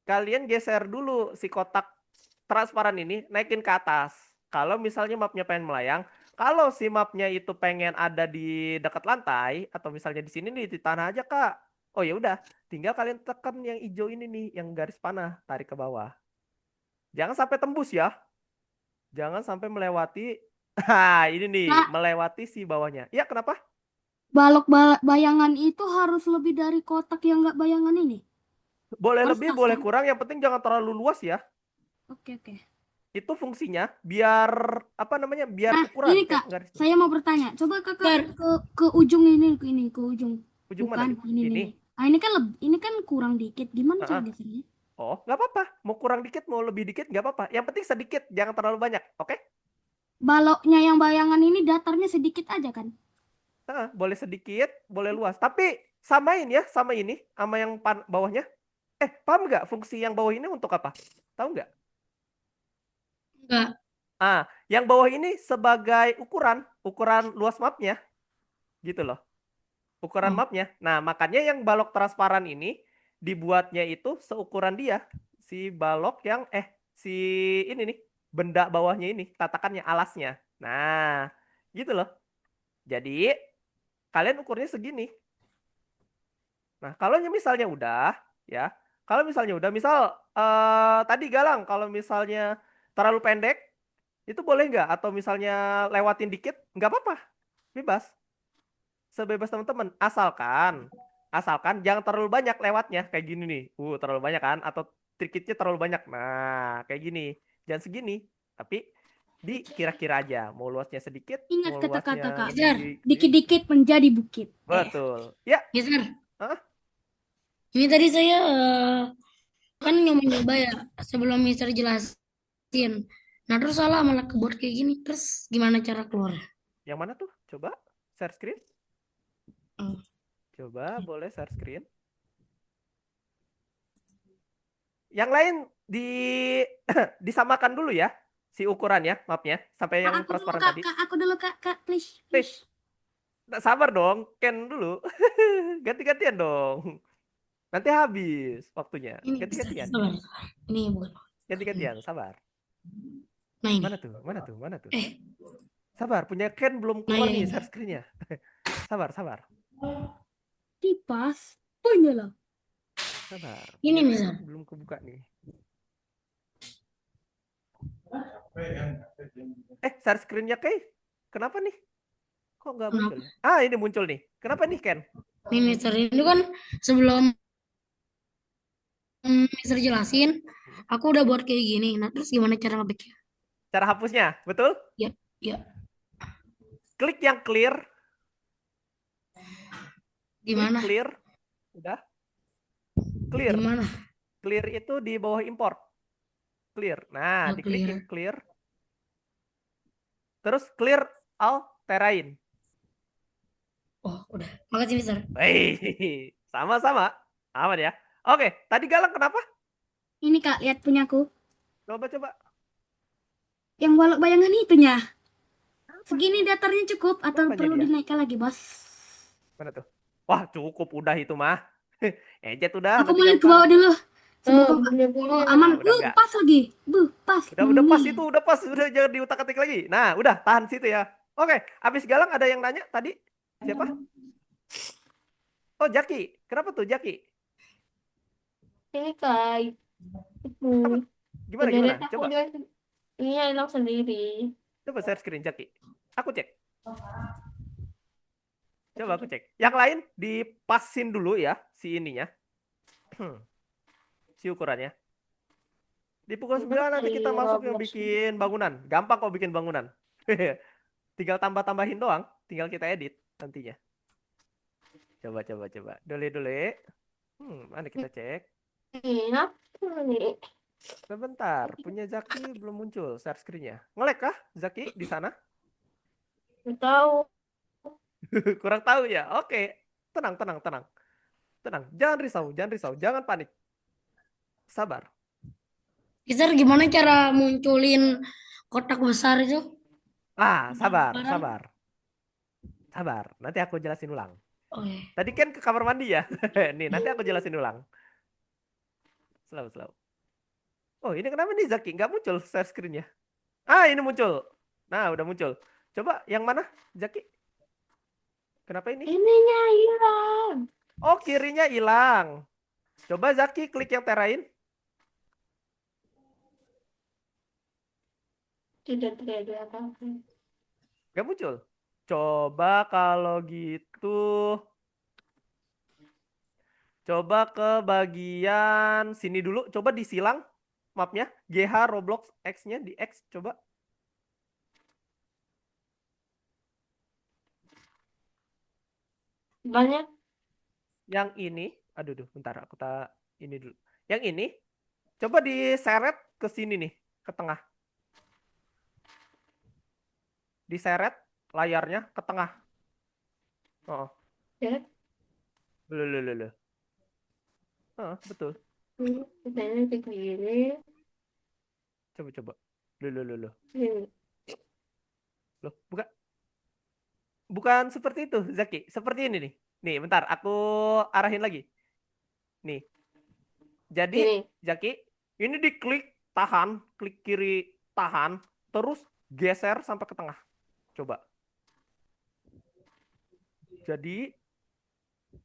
kalian geser dulu si kotak transparan ini, naikin ke atas. Kalau misalnya mapnya pengen melayang, kalau si mapnya itu pengen ada di dekat lantai atau misalnya di sini nih di tanah aja, Kak. Oh ya udah, tinggal kalian tekan yang hijau ini nih, yang garis panah, tarik ke bawah. Jangan sampai tembus ya. Jangan sampai melewati ini nih, Kak, melewati si bawahnya. Iya, kenapa? balok bayangan itu harus lebih dari kotak yang nggak bayangan ini. Boleh lebih, Masa boleh sih? kurang, yang penting jangan terlalu luas ya. Oke, oke. itu fungsinya biar apa namanya? Biar Nah, ukuran ini kayak Kak, garis. saya mau bertanya. Coba Bentar. Kakak ke ujung ini, ke ujung. Ujung mana Bukan, nih? ini Ini. nih. Ah, ini kan kurang dikit. Gimana cara Heeh. gesernya? Oh, nggak apa-apa. Mau kurang dikit, mau lebih dikit, nggak apa-apa. Yang penting sedikit, jangan terlalu banyak. Oke? Baloknya yang bayangan ini datarnya sedikit aja kan? Boleh sedikit, boleh luas. Tapi samain ya, sama ini, sama yang bawahnya. Paham nggak fungsi yang bawah ini untuk apa? Tahu nggak? Enggak. Yang bawah ini sebagai ukuran luas mapnya, gitu loh. Ukuran Oh. mapnya. Nah, makanya yang balok transparan ini dibuatnya itu seukuran dia. Si balok yang, si ini nih, benda bawahnya ini, tatakannya, alasnya. Nah, gitu loh. Jadi, kalian ukurnya segini. Nah, kalau misalnya udah, ya, kalau misalnya udah, misal tadi Galang, kalau misalnya terlalu pendek, itu boleh nggak? Atau misalnya lewatin dikit, nggak apa-apa, bebas, sebebas teman-teman, asalkan jangan terlalu banyak lewatnya, kayak gini nih, terlalu banyak kan? Atau trikitnya terlalu banyak, nah, kayak gini, jangan segini, tapi dikira-kira aja, mau luasnya sedikit, Ingat mau kata-kata luasnya Kak. Geser. Dikit-dikit menjadi bukit. betul, ya. Geser. Hah? Ini tadi saya kan nyoba-nyoba ya sebelum Mister jelasin. Nah terus salah malah kebot kayak gini. Terus gimana cara keluar? Yang mana tuh? Coba share screen. Hmm. Coba boleh share screen. Yang lain disamakan dulu ya si ukurannya, mapnya sampai yang Kak, aku dulu transparan Kak. tadi. Kak, aku dulu Kak, please. Sabar dong, Ken dulu. Ganti-gantian dong. Nanti habis waktunya. Ini Ganti-gantian. sabar. Ini bukan. Ganti-gantian, sabar. Nah ini. Mana tuh? Mana tuh? Mana tuh? Eh, Sabar, punya Ken belum nah keluar ya nih ini. share screen-nya. Sabar. Kipas. Punya lah. Sabar. Ini Punya Ken misal. belum kebuka nih. Share screen-nya Kay. Kenapa nih? Kok nggak Kenapa? muncul? Ini muncul nih. Kenapa nih, Ken? Nih Mister ini kan sebelum Mister jelasin, aku udah buat kayak gini. Nah terus gimana cara ngebacknya? Cara hapusnya, betul? Ya, ya. Klik yang clear. Di Klik mana? clear. Udah. Di Clear. mana? Clear itu di bawah import. Clear. Nah, Oh, diklik clear. clear. Terus clear all terrain. Oh, udah. Makasih Mister. Hei, sama-sama. Aman ya. Oke, tadi Galang kenapa? Ini Kak, lihat punyaku. Coba. Yang balok bayangan itunya. Segini datarnya cukup atau Apanya perlu dia? dinaikkan lagi, Bos? Mana tuh? Wah, cukup udah itu mah. Ejet udah, Aku nanti mau lihat jangan ke bawah parah. dulu. Semoga bener-bener. aman. Udah enggak. Pas lagi. Pas. Udah pas itu, udah pas. Udah jangan diutak-atik lagi. Nah, udah tahan situ ya. Oke, abis Galang ada yang nanya tadi. Siapa? Oh, Jaki. Kenapa tuh Jaki? Ini kayak Apa? itu. Gimana? Beneran aku Coba. dia ini hilang sendiri. Coba share screen Jaki. Aku cek. Coba aku cek. Yang lain dipasin dulu ya si ininya. Si ukurannya. Di pukul 9 nanti kita masuk yang bikin bangunan. Gampang kok bikin bangunan. Tinggal tambah-tambahin doang. Tinggal kita edit nantinya. Coba. Dole. Mana kita cek. Ini apa nih? Sebentar, punya Zaki belum muncul share screen-nya. Nge-lag kah Zaki di sana? Nggak tahu. Kurang tahu ya. Oke. Tenang. Jangan risau, jangan panik. Sabar. Mister gimana cara munculin kotak besar itu? Sabar. Nanti aku jelasin ulang. Oke. Tadi kan ke kamar mandi ya. Nih, nanti aku jelasin ulang. Slow. Oh, ini kenapa nih Zaki? Nggak muncul share screen-nya. Ini muncul. Nah, udah muncul. Coba yang mana, Zaki? Kenapa ini? Ininya hilang. Oh, kirinya hilang. Coba Zaki klik yang terrain. Tidak ada apa-apa. Nggak muncul. Coba kalau gitu. Coba ke bagian sini dulu. Coba disilang mapnya. GH Roblox X-nya di X coba. Banyak. Yang ini, aduh, bentar aku ini dulu. Yang ini coba diseret ke sini nih, ke tengah. Diseret layarnya ke tengah. Oh, Ya. loh. Betul. Misalnya kayak gini. Coba. Loh. Ini. Loh, bukan seperti itu, Zaki. Seperti ini nih. Nih, bentar, aku arahin lagi. Nih. Jadi, Ini. Zaki, ini diklik tahan, klik kiri tahan, terus geser sampai ke tengah. Coba. Jadi,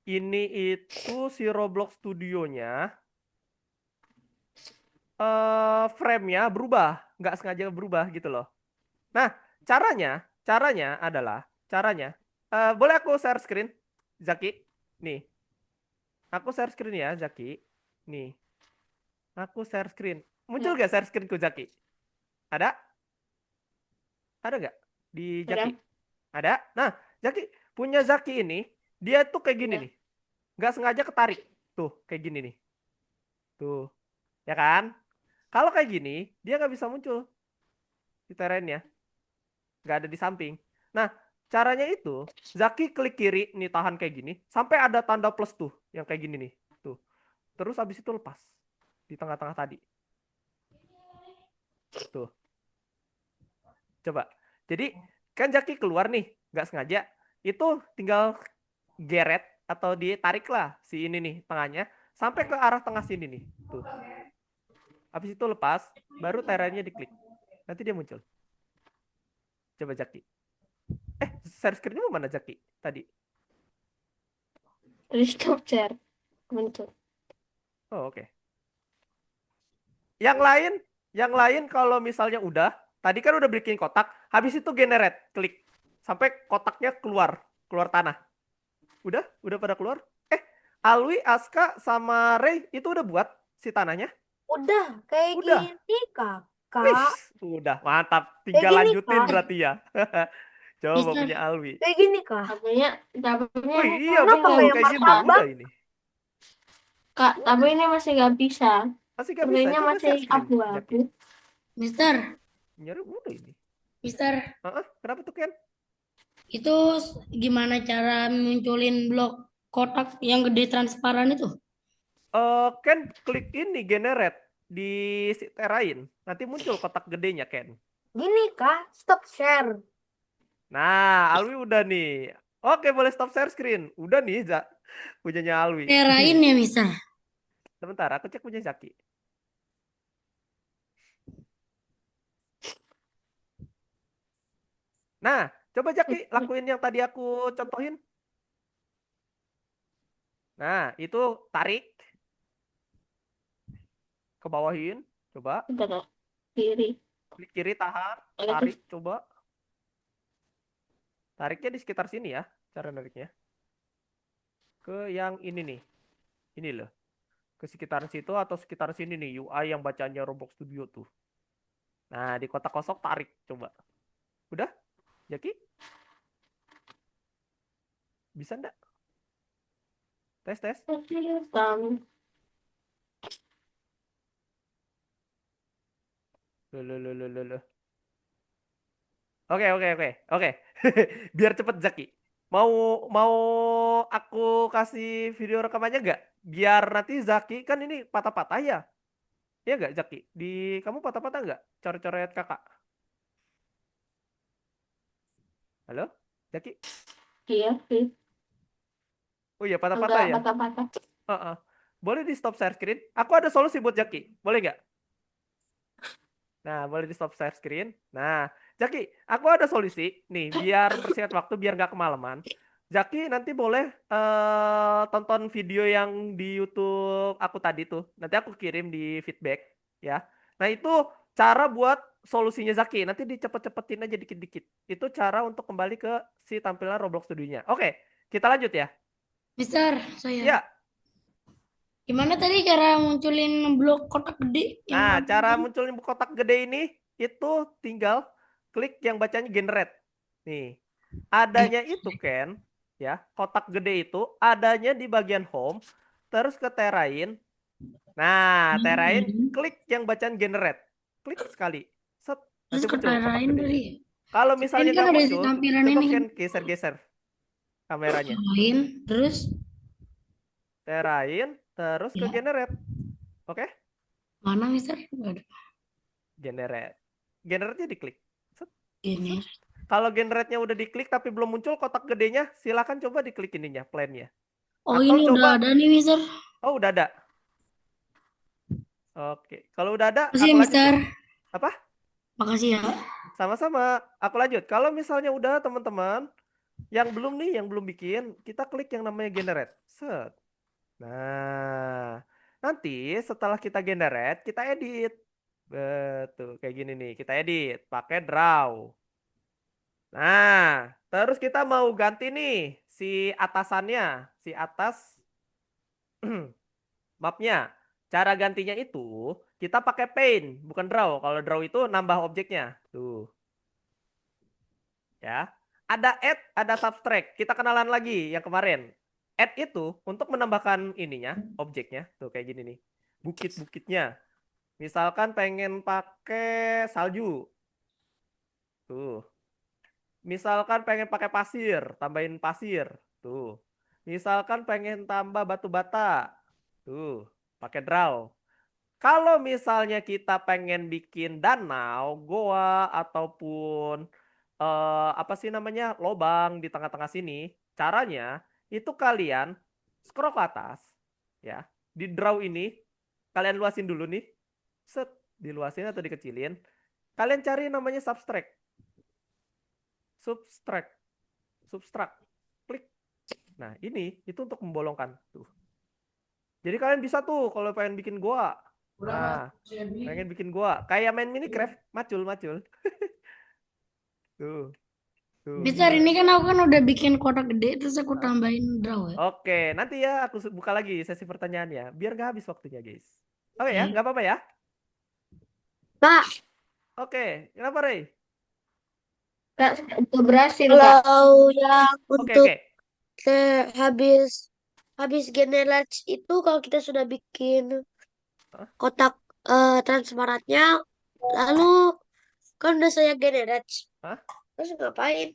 ini itu si Roblox Studio-nya frame-nya berubah, nggak sengaja berubah gitu loh. Nah, caranya adalah boleh aku share screen, Zaki? Nih, aku share screen ya, Zaki. Nih, aku share screen. Muncul Ya. gak share screenku, Zaki? Ada? Ada nggak di Zaki? Ada. Nah, Zaki punya Zaki ini, dia tuh kayak gini Ya. nih, nggak sengaja ketarik, tuh kayak gini nih, tuh, ya kan? Kalau kayak gini, dia nggak bisa muncul di terennya, nggak ada di samping. Nah, caranya itu, Zaki klik kiri, nih tahan kayak gini, sampai ada tanda plus tuh, yang kayak gini nih, tuh. Terus habis itu lepas di tengah-tengah tadi, tuh. Coba. Jadi kan Zaki keluar nih, nggak sengaja, itu tinggal geret atau ditarik lah si ini nih tengahnya sampai ke arah tengah sini nih, tuh. Habis itu lepas, baru terennya diklik, nanti dia muncul. Coba Zaki. Share screen-nya mana Zaki tadi? Terus stop share. Muncul. Oh, oke. Yang lain kalau misalnya udah, tadi kan udah bikin kotak, habis itu generate, klik sampai kotaknya keluar tanah. Udah pada keluar? Alwi, Aska sama Ray itu udah buat si tanahnya? Udah kayak Udah. gini kakak. Wih, udah mantap. Kayak Tinggal gini lanjutin kak. berarti ya. Coba Mister, punya Alwi. Kayak gini kak. Tapi Wih, iya Kenapa betul. kayak Kayak gitu. martabak? Udah ini. Kak, tapi ini masih nggak bisa. Masih gak bisa. Sebenarnya Coba masih share screen. Jaki. abu-abu. Mister, Nyari udah ini. Mister, Kenapa tuh Ken? itu gimana cara munculin blok kotak yang gede transparan itu? Ken klik ini generate di terain. Nanti muncul kotak gedenya Ken. Gini kak, stop share. Nah, Alwi udah nih. Oke, boleh stop share screen. Udah nih, punyanya Alwi. Terain ya, Mister. Sebentar, aku cek punya Zaki. Nah, coba Zaki lakuin yang tadi aku contohin. Nah, itu tarik. Ke bawahin. Coba. Udah Kak. Kiri. Klik kiri, tahan. Tarik, coba. Tariknya di sekitar sini ya. Cara nariknya. Ke yang ini nih. Ini loh. Ke sekitar situ atau sekitar sini nih. UI yang bacanya Roblox Studio tuh. Nah, di kotak kosong tarik. Coba. Udah? Zaki? Bisa enggak? Tes. Tam. Loh. Oke. Biar cepet Zaki. Mau aku kasih video rekamannya nggak? Biar nanti Zaki kan ini patah-patah ya. Iya nggak Zaki? Di kamu patah-patah nggak? Coret-coret kakak. Halo? Zaki? Iya, sih. Oh iya patah-patah Agak ya? patah-patah. Boleh di stop share screen? Aku ada solusi buat Zaki. Boleh nggak? Nah, boleh di stop share screen. Nah, Zaki, aku ada solusi. Nih, biar bersingkat waktu, biar nggak kemalaman. Zaki nanti boleh tonton video yang di YouTube aku tadi tuh. Nanti aku kirim di feedback ya. Nah, itu cara buat solusinya Zaki. Nanti dicepet-cepetin aja dikit-dikit. Itu cara untuk kembali ke si tampilan Roblox Studio-nya. Oke, kita lanjut ya. Mister, saya. Ya, Gimana tadi cara munculin blok kotak gede yang Nah, rambut cara tadi? munculin kotak gede ini itu tinggal klik yang bacanya generate. Nih, adanya itu Ken, ya, kotak gede itu adanya di bagian home, terus ke Terrain. Nah, Terrain Hmm. klik yang bacaan generate. Klik sekali. Set, Terus nanti muncul kotak ketarain gedenya. tadi. Kalau Ini misalnya kan nggak ada si muncul, tampilan coba ini kan. Ken geser-geser kameranya. Lain, terus Terrain, terus ke ya generate. Oke? mana Mister? Nggak ada. Generate. Generate-nya diklik. Set, Ini. set. Kalau generate-nya udah diklik tapi belum muncul kotak gedenya, silakan coba diklik ininya, plan-nya. Oh Atau ini udah coba, ada nih Mister. oh udah ada. Oke, kalau udah ada, Makasih aku ya Mister. lanjutin. Apa? Makasih ya. Sama-sama. Aku lanjut. Kalau misalnya udah teman-teman, yang belum nih, yang belum bikin, kita klik yang namanya generate. Set. Nah, nanti setelah kita generate, kita edit. Betul, kayak gini nih. Kita edit pakai draw. Nah, terus kita mau ganti nih si atasannya, si atas mapnya. Cara gantinya itu kita pakai paint, bukan draw. Kalau draw itu nambah objeknya. Tuh, ya. Ada add, ada subtract. Kita kenalan lagi yang kemarin. Add itu untuk menambahkan ininya, objeknya. Tuh kayak gini nih. Bukit-bukitnya. Misalkan pengen pakai salju. Tuh. Misalkan pengen pakai pasir, tambahin pasir. Tuh. Misalkan pengen tambah batu bata. Tuh, pakai draw. Kalau misalnya kita pengen bikin danau, goa ataupun apa sih namanya? Lobang di tengah-tengah sini, caranya itu kalian scroll ke atas ya. Di draw ini kalian luasin dulu nih. Set, diluasin atau dikecilin. Kalian cari namanya subtract. Subtract. Subtract. Klik. Nah, ini itu untuk membolongkan tuh. Jadi kalian bisa tuh kalau pengen bikin goa. Nah, pengen bikin goa kayak main Minecraft, macul-macul. Tuh, tuh, Mister bisa. ini kan aku kan udah bikin kotak gede terus aku Hah? tambahin draw ya. Oke, nanti ya aku buka lagi sesi pertanyaannya, biar nggak habis waktunya, guys. Oke ya, Oke. nggak apa-apa ya. Kak, Oke, kenapa Rey? Kak, udah berhasil, Kak. Kalau yang Oke, untuk oke. habis habis generate itu kalau kita sudah bikin Hah? kotak transparannya, lalu kan udah saya generate, Hah? terus ngapain?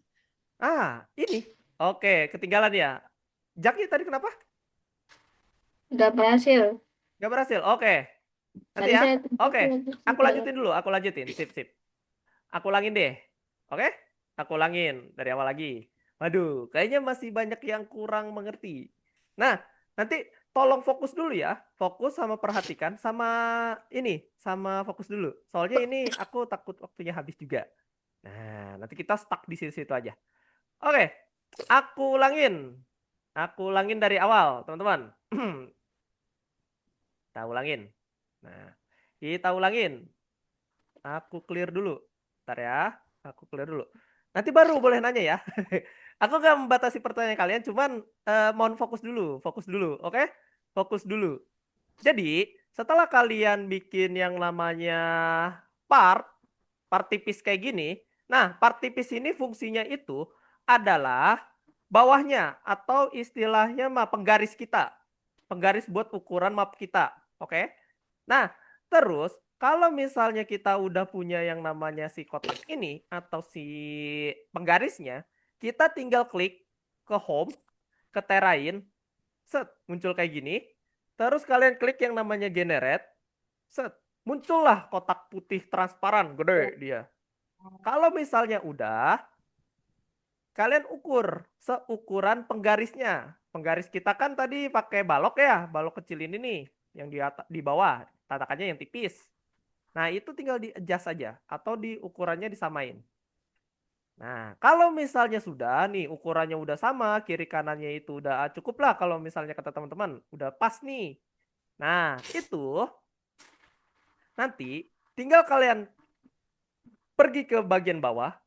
Ini. Oke, ketinggalan ya. Jaki tadi kenapa? Udah berhasil. Nggak berhasil. Oke, nanti Tadi ya. saya Oke, aku juga. lanjutin dulu. Aku lanjutin. Sip, sip. Aku ulangin deh. Oke? Aku ulangin dari awal lagi. Waduh, kayaknya masih banyak yang kurang mengerti. Nah, nanti tolong fokus dulu ya. Fokus sama perhatikan sama ini, sama fokus dulu. Soalnya ini aku takut waktunya habis juga. Nah, nanti kita stuck di situ aja. Oke, aku ulangin. Aku ulangin dari awal, teman-teman. Kita ulangin. Nah, kita ulangin. Aku clear dulu. Ntar ya. Aku clear dulu. Nanti baru boleh nanya ya. Aku gak membatasi pertanyaan kalian, cuman mohon fokus dulu. Fokus dulu, oke? Fokus dulu. Jadi, setelah kalian bikin yang namanya part tipis kayak gini, nah, part tipis ini fungsinya itu adalah bawahnya atau istilahnya mah penggaris kita. Penggaris buat ukuran map kita, oke? Nah, terus kalau misalnya kita udah punya yang namanya si kotak ini atau si penggarisnya, kita tinggal klik ke home, ke terrain, set, muncul kayak gini. Terus kalian klik yang namanya generate, set, muncullah kotak putih transparan, gede dia. Kalau misalnya udah, kalian ukur seukuran penggarisnya. Penggaris kita kan tadi pakai balok ya, balok kecil ini nih, yang di bawah, tatakannya yang tipis. Nah, itu tinggal di-adjust saja atau di ukurannya disamain. Nah, kalau misalnya sudah nih ukurannya udah sama, kiri kanannya itu udah cukup lah kalau misalnya kata teman-teman, udah pas nih. Nah, itu nanti tinggal kalian pergi ke bagian bawah,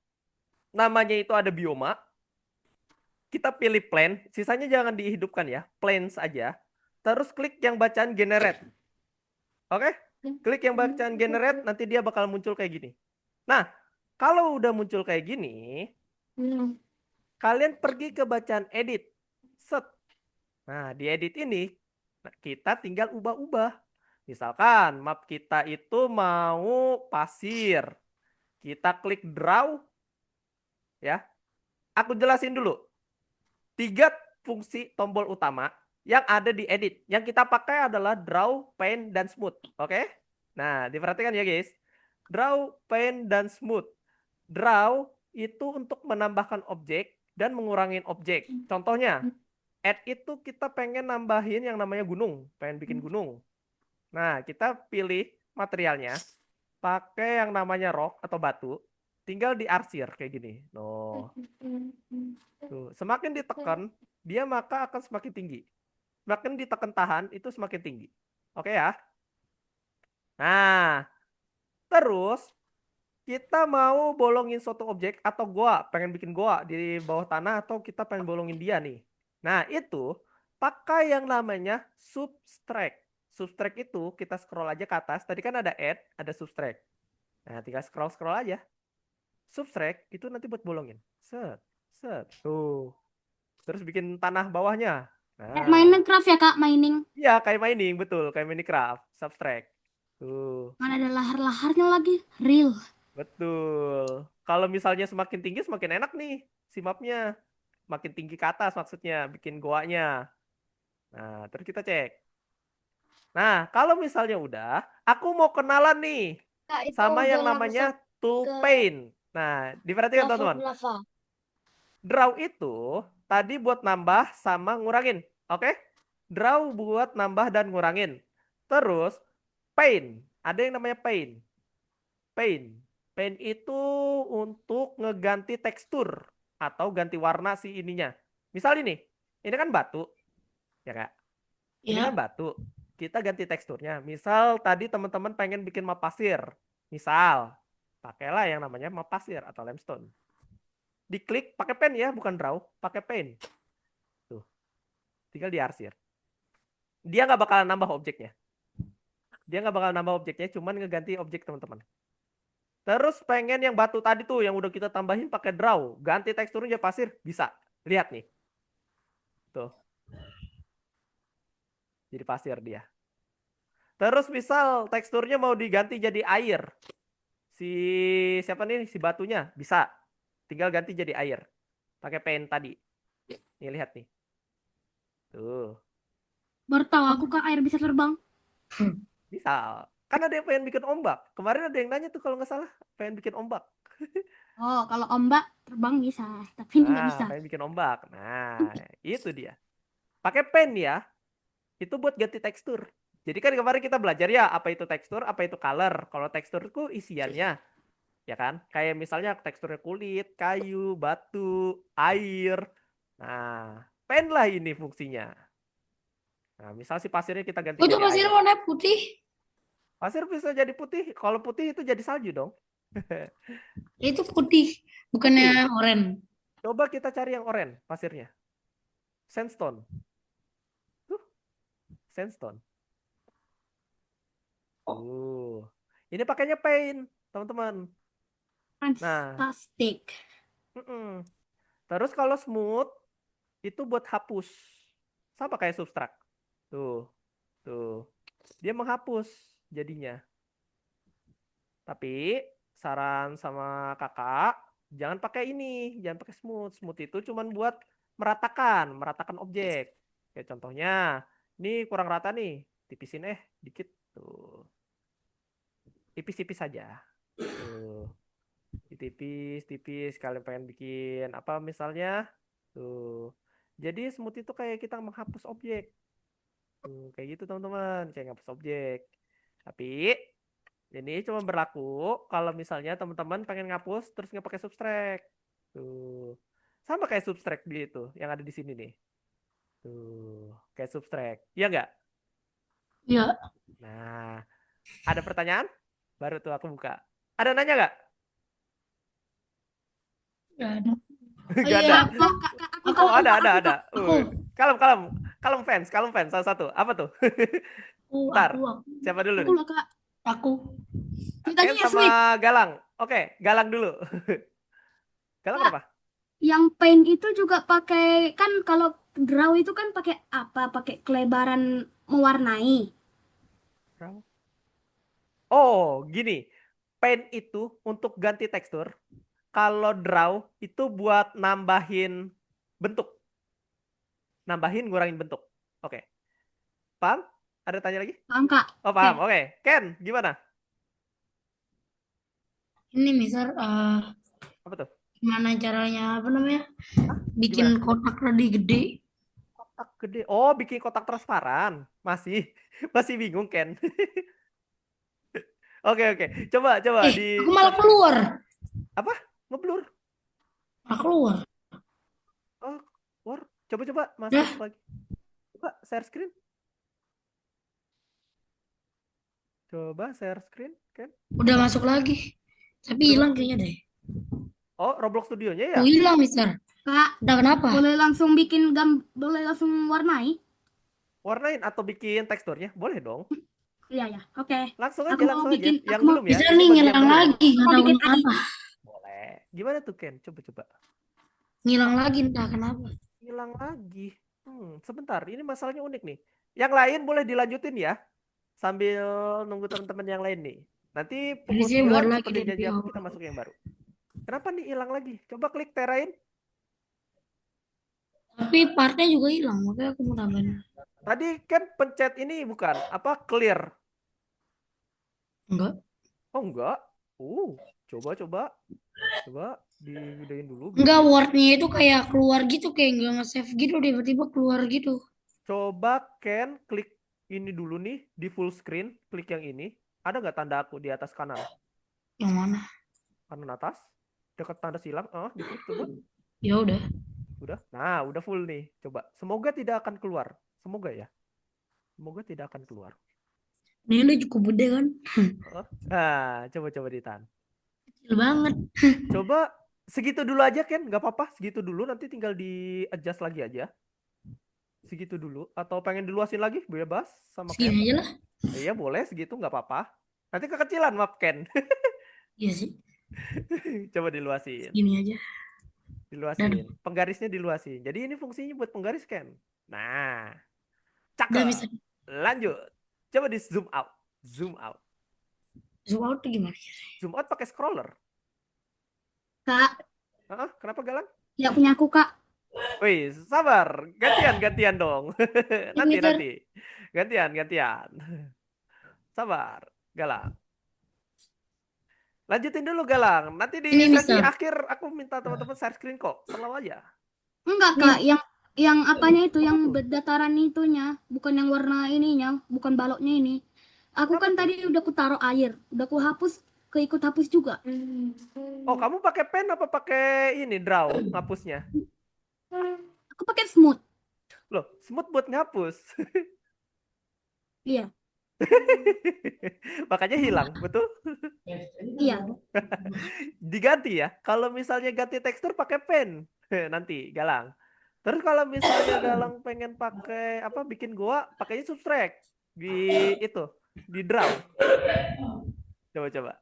namanya itu ada bioma. Kita pilih plan, sisanya jangan dihidupkan ya, planes aja. terus klik yang bacaan generate. Oke? Klik yang bacaan generate, nanti dia bakal muncul kayak gini. Nah, kalau udah muncul kayak gini, kalian pergi ke bacaan edit. Set. Nah, di edit ini kita tinggal ubah-ubah. Misalkan map kita itu mau pasir. Kita klik draw. Ya. Aku jelasin dulu. 3 fungsi tombol utama yang ada di edit. Yang kita pakai adalah draw, paint, dan smooth. Oke? Nah, diperhatikan ya guys. Draw, paint, dan smooth. Draw itu untuk menambahkan objek dan mengurangi objek. Contohnya, add itu kita pengen nambahin yang namanya gunung. Pengen bikin gunung. Nah, kita pilih materialnya. Pakai yang namanya rock atau batu. Tinggal diarsir kayak gini. Tuh. Semakin ditekan, dia maka akan semakin tinggi. Semakin ditekan tahan, itu semakin tinggi. Oke ya? Nah, terus kita mau bolongin suatu objek atau goa, pengen bikin goa di bawah tanah atau kita pengen bolongin dia nih. Nah, itu pakai yang namanya subtract. Subtract itu kita scroll aja ke atas. Tadi kan ada add, ada subtract. Nah, tinggal scroll aja. Subtract itu nanti buat bolongin. Set, set. Tuh. Terus bikin tanah bawahnya. Kayak Nah, Minecraft ya Kak, mining. iya kayak mining, betul. Kayak Minecraft. Subtract. Tuh. Mana ada lahar-laharnya lagi. Real. Betul. Kalau misalnya semakin tinggi semakin enak nih si mapnya. Makin tinggi ke atas maksudnya bikin goanya. Nah, terus kita cek. Nah, kalau misalnya udah, aku mau kenalan nih Kak, itu sama yang udah namanya langsung tool ke paint. Nah, diperhatikan teman-teman. lava. Draw itu tadi buat nambah sama ngurangin. Oke? Draw buat nambah dan ngurangin. Terus paint. Ada yang namanya paint. Paint. Paint itu untuk ngeganti tekstur atau ganti warna si ininya. Misal ini kan batu, ya Kak? Ini Ya. kan batu. Kita ganti teksturnya. Misal tadi teman-teman pengen bikin map pasir. Misal, pakailah yang namanya map pasir atau limestone. Diklik pakai pen ya, bukan draw, pakai pen. Tuh. Tinggal diarsir. Dia nggak bakalan nambah objeknya. Cuman ngeganti objek teman-teman. Terus pengen yang batu tadi tuh yang udah kita tambahin pakai draw, ganti teksturnya jadi pasir, bisa. Lihat nih. Tuh. Jadi pasir dia. Terus misal teksturnya mau diganti jadi air. Siapa nih si batunya? Bisa. Tinggal ganti jadi air. Pakai pen tadi. Nih lihat nih. Tuh. Baru tahu aku Kak, air bisa terbang. Misal. Kan ada yang pengen bikin ombak. Kemarin ada yang nanya tuh kalau nggak salah. Pengen bikin ombak. Oh, kalau ombak terbang bisa, tapi ini nggak Nah, bisa. pengen bikin ombak. Nah, itu dia. Pakai pen ya. Itu buat ganti tekstur. Jadi kan kemarin kita belajar ya apa itu tekstur, apa itu color. Kalau tekstur itu isiannya, ya kan? Kayak misalnya teksturnya kulit, kayu, batu, air. Nah, pen lah ini fungsinya. Nah, misal si pasirnya kita ganti Itu jadi pasir air. warna putih. Pasir bisa jadi putih. Kalau putih itu jadi salju dong. Itu putih, bukannya oranye. Coba kita cari yang oranye pasirnya. Sandstone. Tuh, sandstone. Ini pakainya paint, teman-teman. Nah, Fantastic. terus kalau smooth itu buat hapus. Sama kayak subtract. Tuh. Dia menghapus jadinya. Tapi saran sama kakak, jangan pakai ini, jangan pakai smooth. Smooth itu cuman buat meratakan objek. Kayak contohnya, ini kurang rata nih, tipisin dikit tuh. Tipis-tipis saja. Tuh. Tipis, kalian pengen bikin apa misalnya? Tuh. Jadi smooth itu kayak kita menghapus objek. Tuh, kayak gitu teman-teman, kayak menghapus objek. Tapi ini cuma berlaku kalau misalnya teman-teman pengen ngapus terus nggak pakai subtract. Tuh. Sama kayak subtract di itu yang ada di sini nih. Tuh, kayak subtract. Iya nggak? Iya. Nah, ada pertanyaan? Baru tuh aku buka. Ada nanya nggak? Nggak ada. Nggak iya, ada. aku Oh, ada. aku. Kalem. Kalem fans salah satu. Apa tuh? Aku, Ntar, aku. siapa dulu Aku nih? lah Kak. Aku. Mintanya Ken ya sama Sweet. Galang. Oke, Galang dulu. Galang Kak, kenapa? yang paint itu juga pakai kan kalau draw itu kan pakai apa? Pakai kelebaran mewarnai. Oh, gini. Paint itu untuk ganti tekstur. Kalau draw itu buat nambahin bentuk. Nambahin, ngurangin bentuk. Oke. Paham? Ada tanya lagi? Paham Kak? Oh, Oke. paham. Oke. Ken, gimana? Ini misal Apa tuh? gimana caranya apa namanya? Hah? Bikin Gimana? kotak lebih gede. Kotak gede. Oh, bikin kotak transparan. Masih masih bingung, Ken. Oke, oke. Coba Aku malah di keluar. apa? Ngeblur. Malah keluar. Oh, war. Coba masuk Dah, lagi. Coba share screen. Coba share screen, Ken. udah masuk lagi. Tapi Udah hilang masuk. kayaknya deh. Oh, Roblox Studionya ya? Oh, hilang, Mister. Kak, Udah kenapa? boleh langsung warnai? Warnain atau bikin teksturnya? Boleh dong. Iya ya. Oke. Langsung Aku aja, mau langsung aja. bikin Yang aku mau belum ya? Bisa Ini nih bagi yang ngilang belum ya? lagi, nggak mau tahu bikin AI. kenapa. Boleh. Gimana tuh, Ken? Coba. Ngilang lagi entah kenapa. Hilang lagi. Sebentar. Ini masalahnya unik nih. Yang lain boleh dilanjutin ya. Sambil nunggu teman-teman yang lain nih. Nanti Jadi pukul saya buat 9 lagi seperti dari janji aku awal. kita masuk yang baru. Kenapa nih hilang lagi? Coba klik terain. Tapi partnya juga hilang, makanya aku mau tambahin. Tadi kan pencet ini bukan apa clear. Enggak. Oh enggak. Coba digedein dulu Enggak, biar. wordnya itu kayak keluar gitu, kayak nggak nge-save gitu, tiba-tiba keluar gitu. Coba Ken klik ini dulu nih di full screen, klik yang ini. Ada nggak tanda aku di atas kanan? Yang mana? Kanan atas, dekat tanda silang. Diklik coba. Ya udah. Udah. Nah, udah full nih. Coba. Semoga tidak akan keluar. Semoga ya. Semoga tidak akan keluar. Ini udah cukup gede kan? Coba ditahan. Kecil banget. Coba segitu dulu aja Ken, nggak apa-apa. Segitu dulu nanti tinggal di adjust lagi aja. Segitu dulu. Atau pengen diluasin lagi? Bebas sama Ken. Segini aja lah. Iya boleh segitu nggak apa-apa. Nanti kekecilan map Ken. Iya sih, Coba diluasin. segini aja. Diluasin. Penggarisnya diluasin. Jadi ini fungsinya buat penggaris Ken. Nah, Udah bisa. cakep. Lanjut. Coba di zoom out. Zoom out. Zoom out tuh gimana? Zoom out pakai scroller. Kak, Kenapa Galang? ya punya aku Kak. Wih, sabar. Gantian dong. Nanti. Mister. Gantian. Sabar, Galang. Lanjutin dulu Galang. Nanti di Ini, sesi Mister. akhir aku minta teman-teman share screen kok. Selalu aja. Enggak Kak, yang apanya itu, Apa yang tuh? dataran itunya, bukan yang warna ininya, bukan baloknya ini. Aku Kenapa kan tuh? tadi udah ku taruh air, udah ku hapus, keikut hapus juga. Oh, kamu pakai pen apa pakai ini draw ngapusnya? Aku pakai smooth. Loh, smooth buat ngapus. Iya, Makanya hilang, betul? iya. Diganti ya. Kalau misalnya ganti tekstur pakai pen. Nanti Galang. Terus kalau misalnya Galang pengen pakai apa bikin goa, pakainya subtract di itu, di draw. Coba.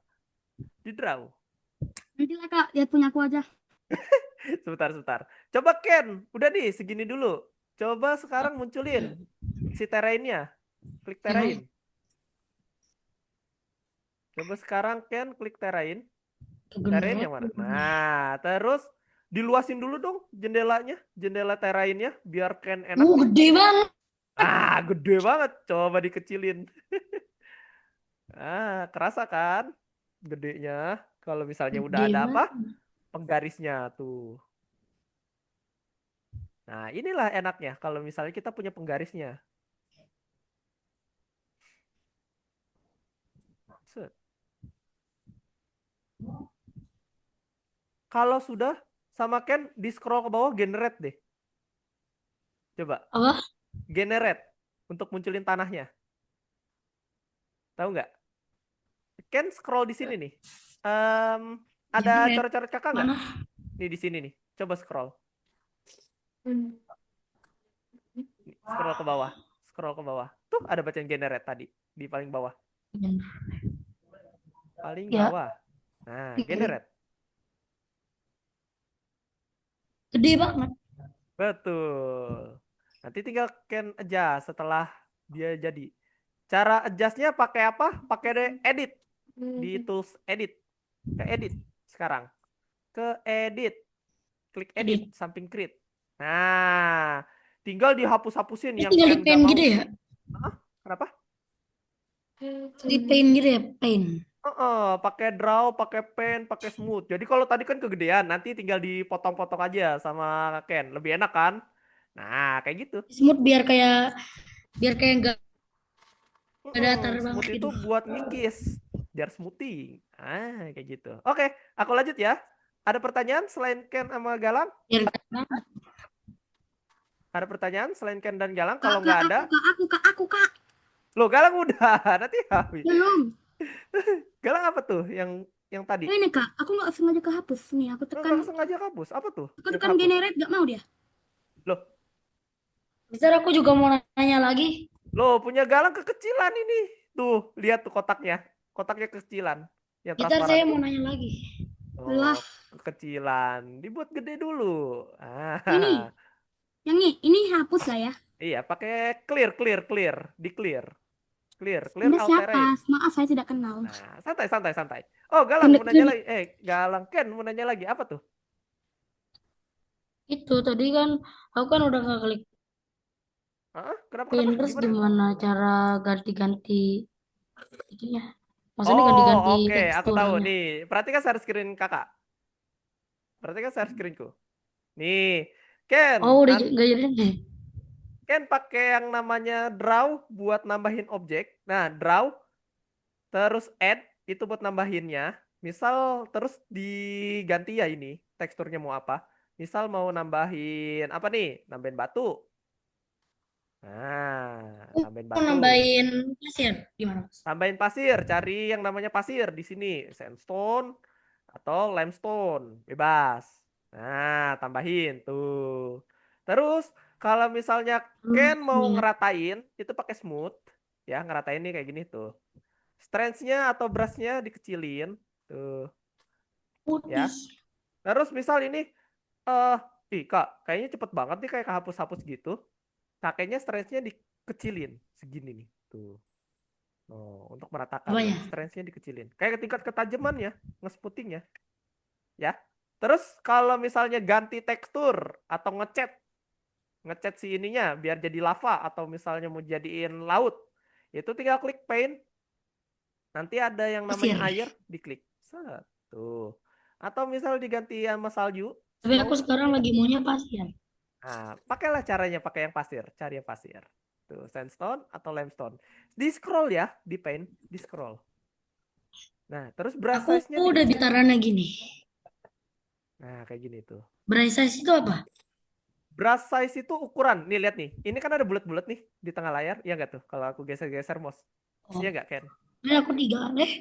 Di draw. Nanti lah Kak, lihat punya aku aja. Sebentar. Coba Ken, udah nih segini dulu. Coba sekarang munculin si terrainnya. Klik terrain. Coba sekarang Ken klik terrain. Terrain yang mana? Nah, terus diluasin dulu dong jendelanya, jendela terrainnya biar Ken enak. Gede banget. Gede banget. Coba dikecilin. Kerasa kan? Gedenya. Kalau misalnya udah Gede ada apa? banget. Penggarisnya tuh. Nah, inilah enaknya kalau misalnya kita punya penggarisnya. Set. Kalau sudah sama Ken di scroll ke bawah generate deh. Coba. Apa? Generate untuk munculin tanahnya. Tahu nggak? Ken scroll di sini nih. Ada Generate. coret-coret kakak nggak? Mana? Nih di sini nih. Coba scroll. Scroll ke bawah. Scroll ke bawah. Tuh ada bacaan generate tadi di paling bawah. Paling Ya, bawah. Nah, generate. gede banget. Betul. Nanti tinggal can adjust setelah dia jadi. Cara adjustnya pakai apa? Pakai edit. Di tools edit. Ke edit sekarang. Ke edit. Klik edit Edit. samping create. Nah, tinggal dihapus-hapusin Ini yang tinggal di Ken nggak paint mau. gitu ya? Hah? Kenapa? Di paint gitu ya, paint. Pakai draw, pakai pen, pakai smooth. Jadi kalau tadi kan kegedean, nanti tinggal dipotong-potong aja sama Ken. Lebih enak kan? Nah, kayak gitu. Smooth biar kayak nggak datar banget Smooth itu gitu. buat ngikis, biar smoothing. Ah, kayak gitu. Oke, aku lanjut ya. Ada pertanyaan selain Ken sama Galang? Biar nggak banget. Ada pertanyaan selain Ken dan Galang? Kak, Kalau kak, nggak ada, aku, kak. loh Galang udah, nanti habis. Belum. Galang apa tuh yang tadi? Ini kak, aku nggak sengaja kehapus. Nih, Nggak sengaja hapus. Apa tuh aku yang tekan kehapus? generate, nggak mau dia. Loh, Bentar, aku juga mau nanya lagi. loh punya Galang kekecilan ini. Tuh, lihat tuh kotaknya. Kotaknya kekecilan. Yang Bentar, transparan. saya mau nanya lagi. Lah, Oh, kekecilan. Dibuat gede dulu. ini, Ah. ini hapus lah ya. Iya, pakai clear, clear, clear. Di clear. Clear, clear Anda all siapa? terrain. Maaf, saya tidak kenal. Nah, santai, santai, santai. Oh, Galang Anda mau nanya klik. lagi. Galang, Ken mau nanya lagi. Apa tuh? Itu tadi kan aku kan udah nggak klik Hah? Kenapa, kenapa? Pinterest, Gimana? gimana cara ganti-ganti itunya? Maksudnya Oh, ganti-ganti oke. Aku tahu. teksturnya. Nih, perhatikan share screen kakak. Perhatikan share screenku. Nih, Ken, Oh, udah nggak jadi nih. Ken pakai yang namanya draw buat nambahin objek. Nah, draw, terus add, itu buat nambahinnya. Misal, terus diganti ya ini. Teksturnya mau apa. Misal mau nambahin, apa nih? Nambahin batu. Nah, nambahin Mau batu. nambahin pasir gimana, Mas? Tambahin pasir, cari yang namanya pasir di sini, sandstone atau limestone, bebas. Nah, tambahin tuh. Terus kalau misalnya Ken mau Lihat ngeratain, itu pakai smooth, ya ngeratain nih kayak gini tuh. Strength-nya atau brush-nya dikecilin, tuh, putih. ya. Terus misal ini, eh, kak, kayaknya cepet banget nih kayak kehapus-hapus gitu. Kakeknya strength-nya dikecilin segini nih, tuh. Oh, untuk meratakan nih, Apanya? strength-nya dikecilin. Kayak tingkat ketajaman ya, nge-smoothing ya. Terus kalau misalnya ganti tekstur atau ngecat si ininya biar jadi lava atau misalnya mau jadiin laut, itu tinggal klik paint. Nanti ada yang namanya Pasir. air, diklik. Satu. Atau misal diganti sama salju, Tapi aku snow. sekarang lagi maunya pasir. Nah, pakailah caranya pakai yang pasir, cari yang pasir. Tuh, sandstone atau limestone. Di scroll ya, di paint, di scroll. Nah, terus brush Aku size-nya udah dikecil. bitarannya gini. Nah, kayak gini tuh. Brush size itu apa? Brush size itu ukuran. Nih, lihat nih. Ini kan ada bulat-bulat nih di tengah layar. Iya nggak tuh? Kalau aku geser-geser mouse. Oh, Iya nggak, Ken? ini aku 3 deh.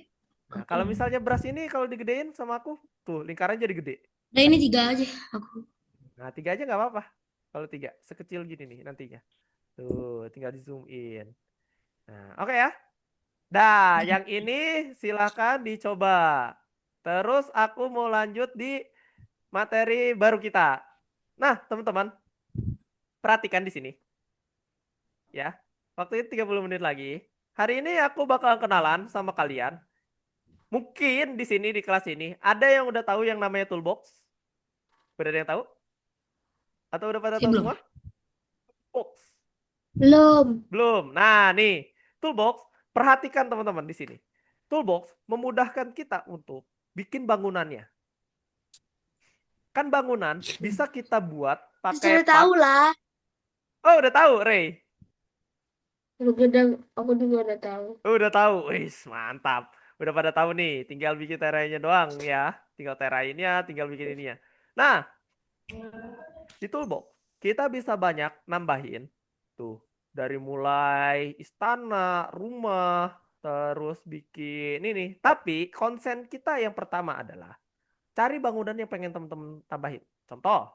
Nah, kalau misalnya brush ini kalau digedein sama aku, tuh lingkaran jadi gede. Nah, ini 3 aja aku. Nah, 3 aja nggak apa-apa. Kalau 3, sekecil gini nih nantinya. Tuh, tinggal di zoom in. Nah, oke ya. Nah, yang ini silahkan dicoba. Terus aku mau lanjut di materi baru kita. Nah, teman-teman, perhatikan di sini. Ya, waktu itu 30 menit lagi. Hari ini aku bakal kenalan sama kalian. Mungkin di sini di kelas ini ada yang udah tahu yang namanya toolbox. Udah ada yang tahu? Atau udah pada Saya tahu belum. semua? Box. Belum. Belum. Nah, nih, toolbox, perhatikan teman-teman di sini. Toolbox memudahkan kita untuk bikin bangunannya. Kan bangunan bisa kita buat pakai Sudah tahu lah. Oh, udah tahu, Ray. Aku juga udah tahu. Udah tahu. Wis, mantap. Udah pada tahu nih, tinggal bikin terainya doang ya. Tinggal terainnya, tinggal bikin ininya. Nah, di toolbox kita bisa banyak nambahin tuh dari mulai istana, rumah, terus bikin ini. Tapi konsen kita yang pertama adalah cari bangunan yang pengen temen-temen tambahin. Contoh,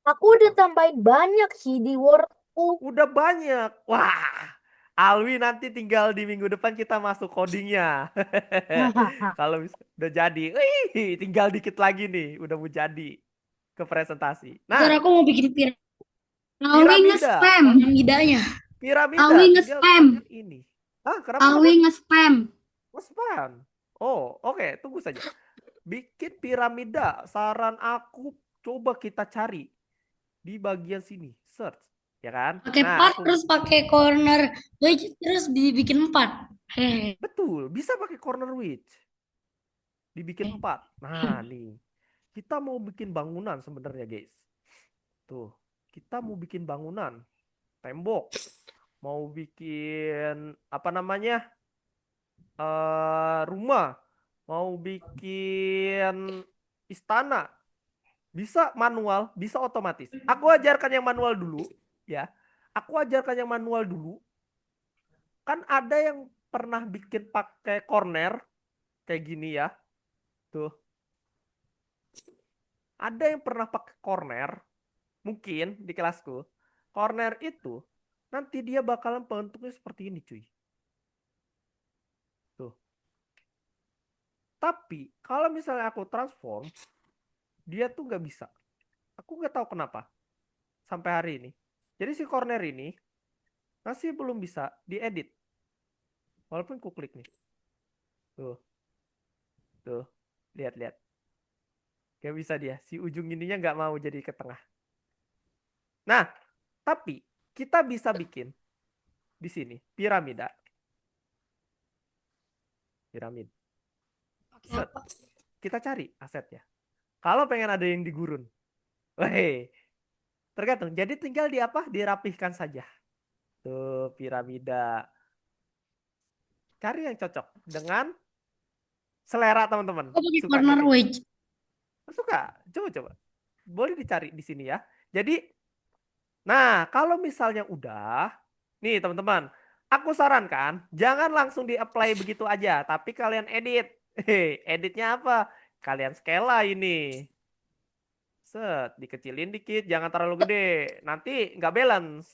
Aku udah tambahin banyak sih di Wordku. Udah banyak. Wah, Alwi nanti tinggal di minggu depan kita masuk codingnya. Kalau udah jadi, wih, tinggal dikit lagi nih, udah mau jadi ke presentasi. Ntar Nah, aku mau bikin Awi piramida, nge-spam. piramidanya. piramida Awi tinggal nge-spam. ini. Ah, kenapa? Awi nge-spam. Spam. Oh, oke, tunggu saja. Bikin piramida, saran aku coba kita cari di bagian sini, search, ya kan? Pakai Nah, part aku terus pakai corner wedge terus dibikin 4. Hehehe. betul, bisa pakai corner wedge, dibikin 4. Nah, nih. Kita mau bikin bangunan sebenarnya, guys. Tuh, kita mau bikin bangunan, tembok, mau bikin apa namanya? Rumah, mau bikin istana. Bisa manual, bisa otomatis. Aku ajarkan yang manual dulu, ya. Aku ajarkan yang manual dulu. Kan ada yang pernah bikin pakai corner kayak gini ya. Tuh. Ada yang pernah pakai corner, mungkin di kelasku. Corner itu nanti dia bakalan bentuknya seperti ini, cuy. Tuh. Tapi kalau misalnya aku transform, dia tuh nggak bisa. Aku nggak tahu kenapa sampai hari ini. Jadi si corner ini masih belum bisa diedit. Walaupun ku klik nih. Tuh. Tuh. Lihat-lihat. Gak bisa dia. Si ujung ininya nggak mau jadi ke tengah. Nah, tapi kita bisa bikin di sini piramida. Piramid. Set. Kita cari asetnya. Kalau pengen ada yang digurun. Weh. Tergantung. Jadi tinggal di apa? Dirapihkan saja. Tuh, piramida. Cari yang cocok dengan selera teman-teman. Aku pakai Suka corner kayak gini. wedge. Suka. Coba-coba. Boleh dicari di sini ya. Jadi, nah kalau misalnya udah, nih teman-teman, aku sarankan jangan langsung di-apply begitu aja, tapi kalian edit. Editnya apa? Kalian skala ini. Set, dikecilin dikit, jangan terlalu gede. Nanti nggak balance.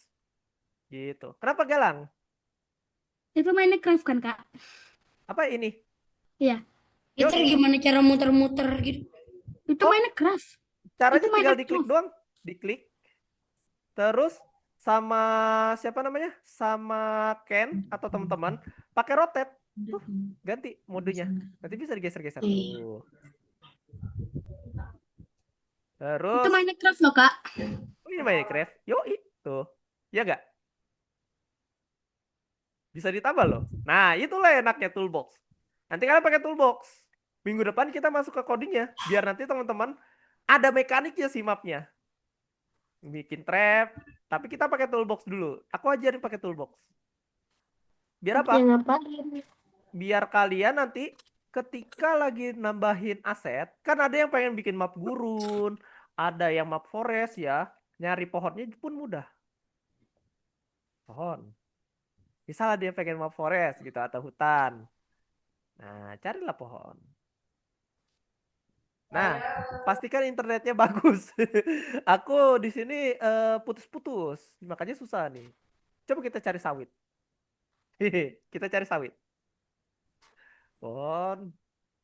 Gitu. Kenapa Galang? Itu Minecraft kan, Kak? Apa ini? Iya. Itu Yoi. gimana cara muter-muter gitu. Itu Oh, Minecraft. caranya Itu tinggal diklik Minecraft. doang. Diklik. Terus sama siapa namanya? Sama Ken atau teman-teman pakai rotate. Tuh, ganti modenya. Nanti bisa digeser-geser. Iya. Tuh. Itu Terus Minecraft loh, Kak. oh, ini Minecraft. Yoi, tuh. Ya enggak? Bisa ditambah loh. Nah, itulah enaknya toolbox. Nanti kalian pakai toolbox. Minggu depan kita masuk ke codingnya. Biar nanti teman-teman ada mekaniknya sih mapnya. Bikin trap. Tapi kita pakai toolbox dulu. Aku ajarin pakai toolbox. Biar apa? Yang ngapain? Biar kalian nanti ketika lagi nambahin aset, kan ada yang pengen bikin map gurun, ada yang map forest ya, nyari pohonnya pun mudah. Pohon. Misalnya dia pengen map forest gitu atau hutan. Nah, carilah pohon. Nah, pastikan internetnya bagus. Aku di sini putus-putus, makanya susah nih. Coba kita cari sawit. Kita cari sawit. Pohon,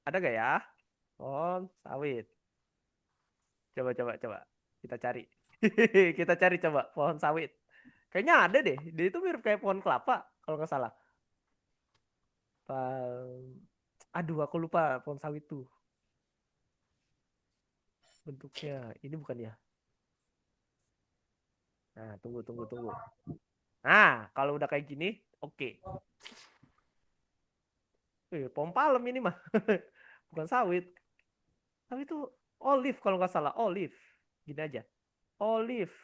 ada gak ya? Pohon sawit. Coba. Kita cari. Kita cari coba pohon sawit. Kayaknya ada deh. Dia itu mirip kayak pohon kelapa kalau nggak salah. Aduh, aku lupa pohon sawit tuh. Bentuknya ini bukan ya? Nah, tunggu. Nah, kalau udah kayak gini, oke. Pohon palem ini mah. Bukan sawit. Tapi itu olive kalau nggak salah. Olive. Gini aja. Olive.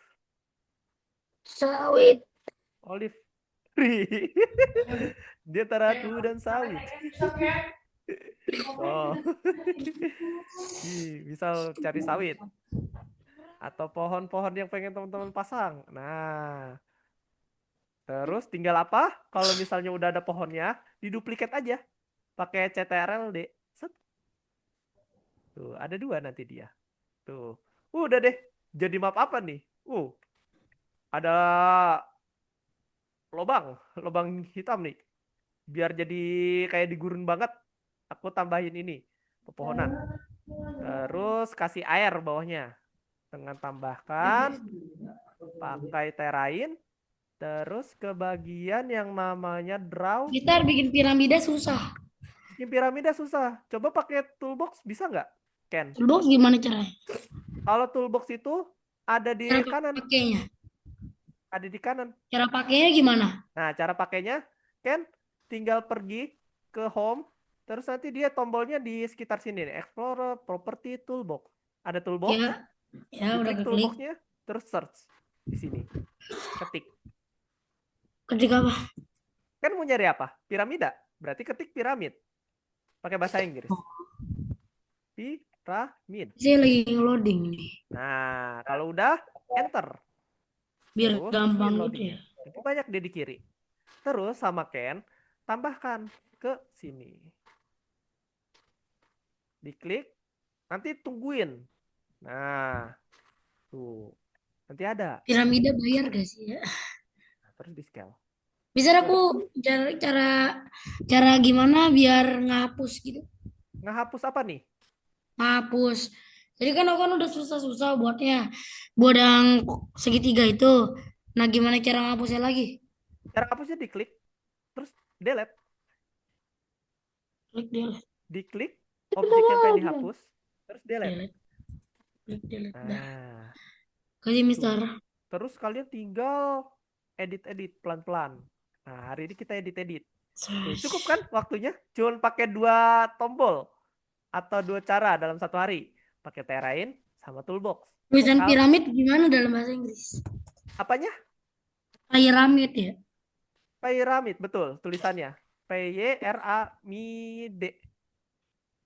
Sawit. Olive tree. Dia antara aku dan sawit. Oh. Misal cari sawit. Atau pohon-pohon yang pengen teman-teman pasang. Nah. Terus tinggal apa? Kalau misalnya udah ada pohonnya, diduplikat aja. Pakai CTRL-D. Set. Tuh, ada 2 nanti dia. Tuh. Udah deh. jadi map apa nih? Ada lubang hitam nih. Biar jadi kayak di gurun banget, aku tambahin ini, pepohonan. Terus kasih air bawahnya. Dengan tambahkan, pakai terrain. Terus ke bagian yang namanya draw. Kita bikin piramida susah. Bikin piramida susah. Coba pakai toolbox, bisa nggak, Ken? Toolbox gimana caranya? Kalau toolbox itu ada di Cara kanan. pakainya. Ada di kanan. Cara pakainya gimana? Nah, cara pakainya, Ken, tinggal pergi ke home. Terus nanti dia tombolnya di sekitar sini nih. Explorer, property, toolbox. Ada toolbox. Ya, ya udah Diklik keklik. toolboxnya, terus search di sini. Ketik. Ketik apa? Kan mau nyari apa? Piramida. Berarti ketik piramid. Pakai bahasa Inggris. Piramid. Saya lagi loading nih. Nah, kalau udah, enter. Biar Terus gampang tungguin gitu loadingnya. ya. Tapi banyak dia di kiri. Terus sama Ken, tambahkan ke sini. Diklik, nanti tungguin. Nah, tuh. Nanti ada. Piramida bayar gak sih ya? Nah, terus di scale. Bisa aku cara gimana biar ngapus gitu? Ngehapus apa nih? Ngapus. Jadi kan aku kan udah susah-susah buatnya. Buat yang segitiga itu. Nah, gimana cara ngapusnya lagi? Cara hapusnya diklik, terus delete. Klik delete, Diklik objek yang pengen dihapus, terus delete. delete, klik delete. Dah. Nah, Kasih tuh. Mister. Terus kalian tinggal edit-edit pelan-pelan. Nah, hari ini kita edit-edit. Tuh, cukup kan waktunya? Cuma pakai 2 tombol atau 2 cara dalam satu hari. Pakai terrain sama toolbox. Tulisan Kal- piramid gimana dalam bahasa Inggris? Apanya? Piramid ya. Pyramid, betul tulisannya. Pyramid.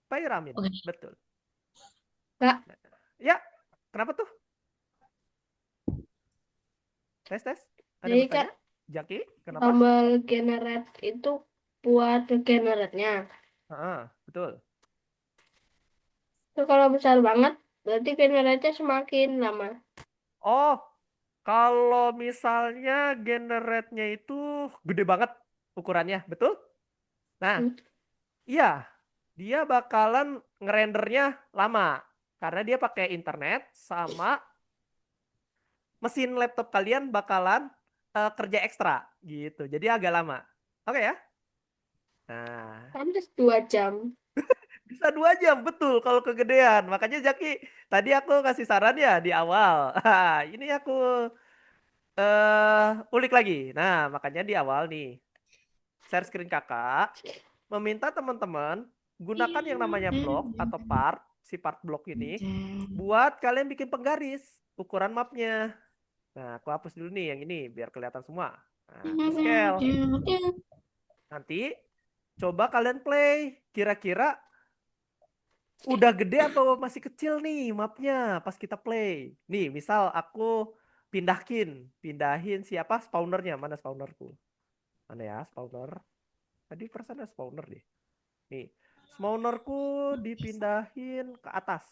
Pyramid, Oke. betul. Kak, Ya, kenapa tuh? Tes. Ada jadi yang Kak, bertanya? Jaki, kenapa? tombol generate itu buat generate-nya. Betul. Itu kalau besar banget, berarti generate-nya semakin lama. Oh, kalau misalnya generate-nya itu gede banget ukurannya, betul? Nah, Hmm. iya, dia bakalan ngerendernya lama karena dia pakai internet sama mesin laptop kalian bakalan kerja ekstra gitu. Jadi agak lama. Oke ya? Nah, Pantes 2 jam. bisa 2 jam betul kalau kegedean. Makanya Jaki, tadi aku kasih saran ya di awal. Ini aku ulik lagi. Nah, makanya di awal nih, share screen kakak, meminta teman-teman gunakan yang namanya blok atau part, si part blok ini, buat kalian bikin penggaris ukuran mapnya. Nah, aku hapus dulu nih yang ini biar kelihatan semua. Nah, di scale. Nanti coba kalian play. Kira-kira udah gede atau masih kecil nih mapnya pas kita play. Nih, misal aku pindahin siapa spawnernya. Mana spawnerku? Mana ya spawner? Tadi perasaan ada spawner deh. Nih, spawnerku dipindahin ke atas.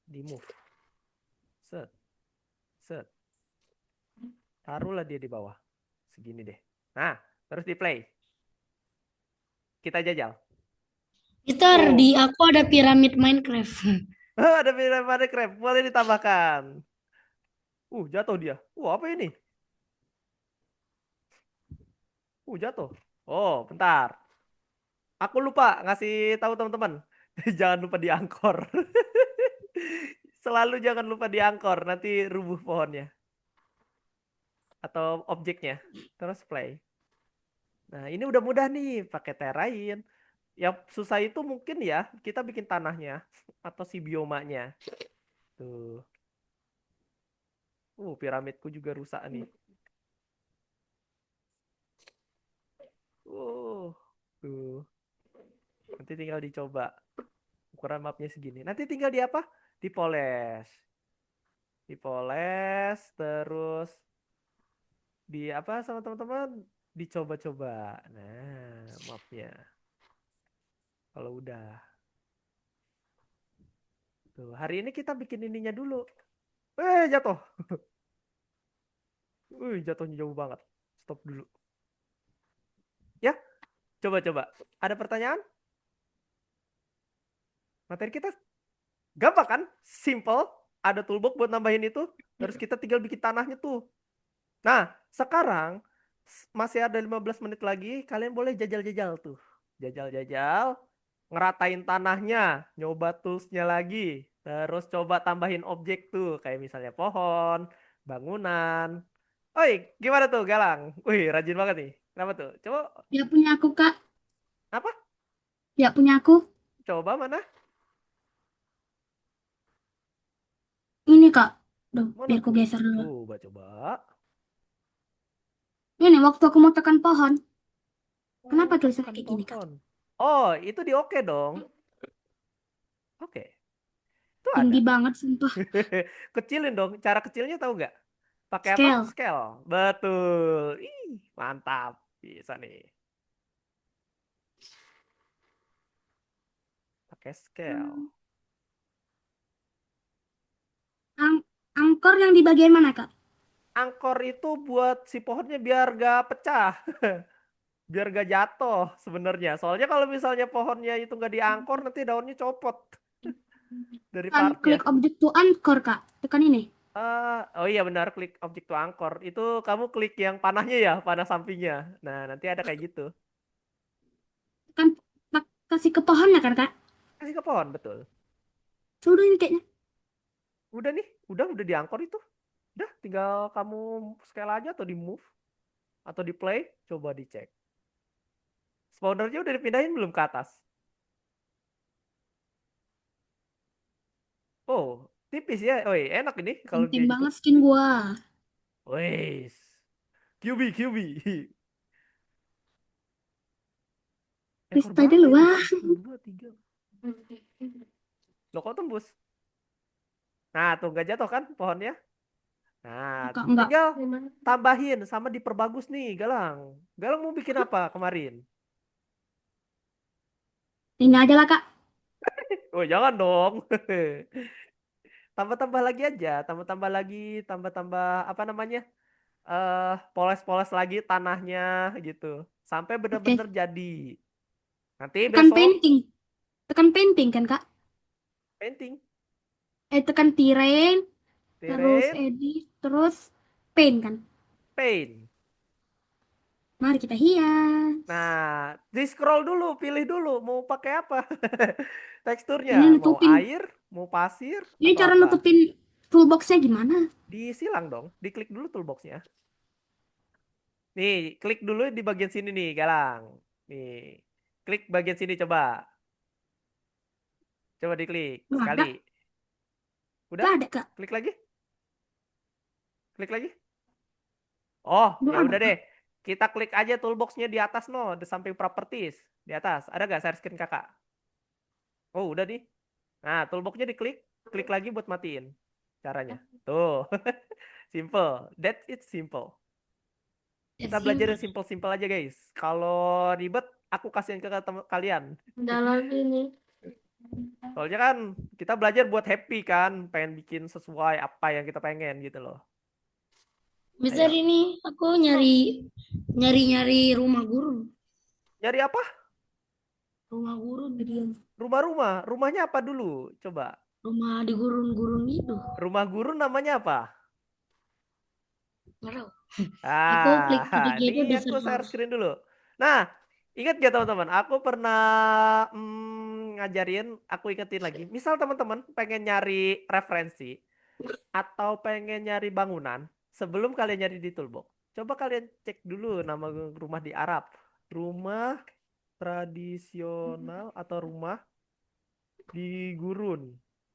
Di move. Set. Taruhlah dia di bawah. Segini deh. Nah, terus di play. Kita jajal. Mister, Oh. di aku ada piramid Minecraft. Ada piramid crab. Boleh ditambahkan. Jatuh dia. Apa ini? Jatuh. Oh, bentar. Aku lupa ngasih tahu teman-teman. Jangan lupa diangkor. Selalu jangan lupa diangkor. Nanti rubuh pohonnya. Atau objeknya. Terus play. Nah, ini udah mudah nih. Pakai terrain. Yang susah itu mungkin ya. Kita bikin tanahnya. Atau si biomanya. Tuh. Piramidku juga rusak nih. Tuh. Nanti tinggal dicoba. Ukuran mapnya segini. Nanti tinggal di apa? Dipoles. Terus di apa sama teman-teman? Dicoba-coba. Nah, mapnya. Kalau udah. Tuh, hari ini kita bikin ininya dulu. Jatuh. Jatuhnya jauh banget. Stop dulu. Ya, coba-coba. Ada pertanyaan? Materi kita gampang kan? Simple. Ada toolbox buat nambahin itu. Terus kita tinggal bikin tanahnya tuh. Nah, sekarang masih ada 15 menit lagi. Kalian boleh jajal-jajal tuh. Jajal-jajal. Ngeratain tanahnya. Nyoba toolsnya lagi. Terus coba tambahin objek tuh. Kayak misalnya pohon, bangunan. Oi, gimana tuh Galang? Wih, rajin banget nih. Kenapa tuh? Coba, Ya punya aku, Kak. apa? Ya punya aku. Coba mana? Ini, Kak. Duh, Mana biar aku tuh? geser dulu. Coba. Ini waktu aku mau tekan pohon. Kenapa Oh, tulisannya tekan kayak gini, Kak? pohon. Oh, itu di oke dong. Oke, itu ada. Tinggi banget, sumpah. Kecilin dong. Cara kecilnya tahu nggak? Pakai apa? Scale. Scale. Betul. Ih, mantap. Bisa nih. Pakai scale. Angkor yang di bagian mana, Kak? Angkor itu buat si pohonnya biar gak pecah. Biar gak jatuh sebenarnya. Soalnya kalau misalnya pohonnya itu nggak diangkor, nanti daunnya copot dari Kan partnya. klik objek to anchor, Kak. Tekan ini. Oh iya benar, klik objek to angkor. Itu kamu klik yang panahnya ya, panah sampingnya. Nah, nanti ada kayak gitu. Kan kasih ke pohonnya kan, Kak? Kasih ke pohon, betul. Sudah ini kayaknya. Udah nih, udah diangkor itu. Udah, tinggal kamu scale aja atau di move atau di play, coba dicek. Spawnernya udah dipindahin belum ke atas? Oh, tipis ya. Oh, enak ini kalau Penting kayak gitu. banget skin gua. Wes. QB. Ekor Restart berapa dulu, ini? wah. 1, 2, 3. Loh kok tembus? Nah, tuh nggak jatuh kan pohonnya? Nah, Kak, enggak. tinggal tambahin sama diperbagus nih, Galang. Galang mau bikin apa kemarin? Ini aja lah, Kak. Oh, jangan dong. Tambah-tambah lagi aja, tambah-tambah lagi, tambah-tambah apa namanya? Poles-poles lagi tanahnya gitu. Sampai bener-bener Oke. jadi. Nanti Tekan besok painting. Tekan painting kan, Kak? painting, Tekan terrain, terus terrain, edit, terus paint kan? paint. Mari kita hias. Nah, di scroll dulu, pilih dulu mau pakai apa. Teksturnya, Ini mau nutupin. air, mau pasir, Ini atau cara apa? nutupin toolboxnya gimana? Disilang dong, diklik dulu toolboxnya. Nih, klik dulu di bagian sini nih, Galang. Nih, klik bagian sini coba. Coba diklik Nggak ada. sekali. Udah? Nggak ada, Kak. Klik lagi? Klik lagi? Oh, Nggak ya ada, udah deh. Kak. Kita klik aja toolboxnya di atas no, di samping properties. Di atas. Ada nggak share screen kakak? Oh, udah nih. Nah, toolboxnya diklik. Klik lagi buat matiin. Caranya. Tuh. Simple. That's it simple. Kita belajar yang simple-simple aja guys. Kalau ribet, aku kasihin ke kalian. Udah lagi nih. Soalnya kan kita belajar buat happy kan. Pengen bikin sesuai apa yang kita pengen gitu loh. Mister Ayo. ini aku nyari rumah gurun. Nyari apa? Rumah gurun. Rumah-rumah. Rumahnya apa dulu? Coba. Rumah di gurun-gurun gitu. Rumah guru namanya apa? Nggak tahu. Aku klik Ah, ketiknya ini itu aku desert share house. screen dulu. Nah, ingat gak teman-teman? Aku pernah ngajarin, aku ingetin lagi. Misal teman-teman pengen nyari referensi atau pengen nyari bangunan, sebelum kalian nyari di toolbox, coba kalian cek dulu nama rumah di Arab. Rumah tradisional atau rumah di gurun.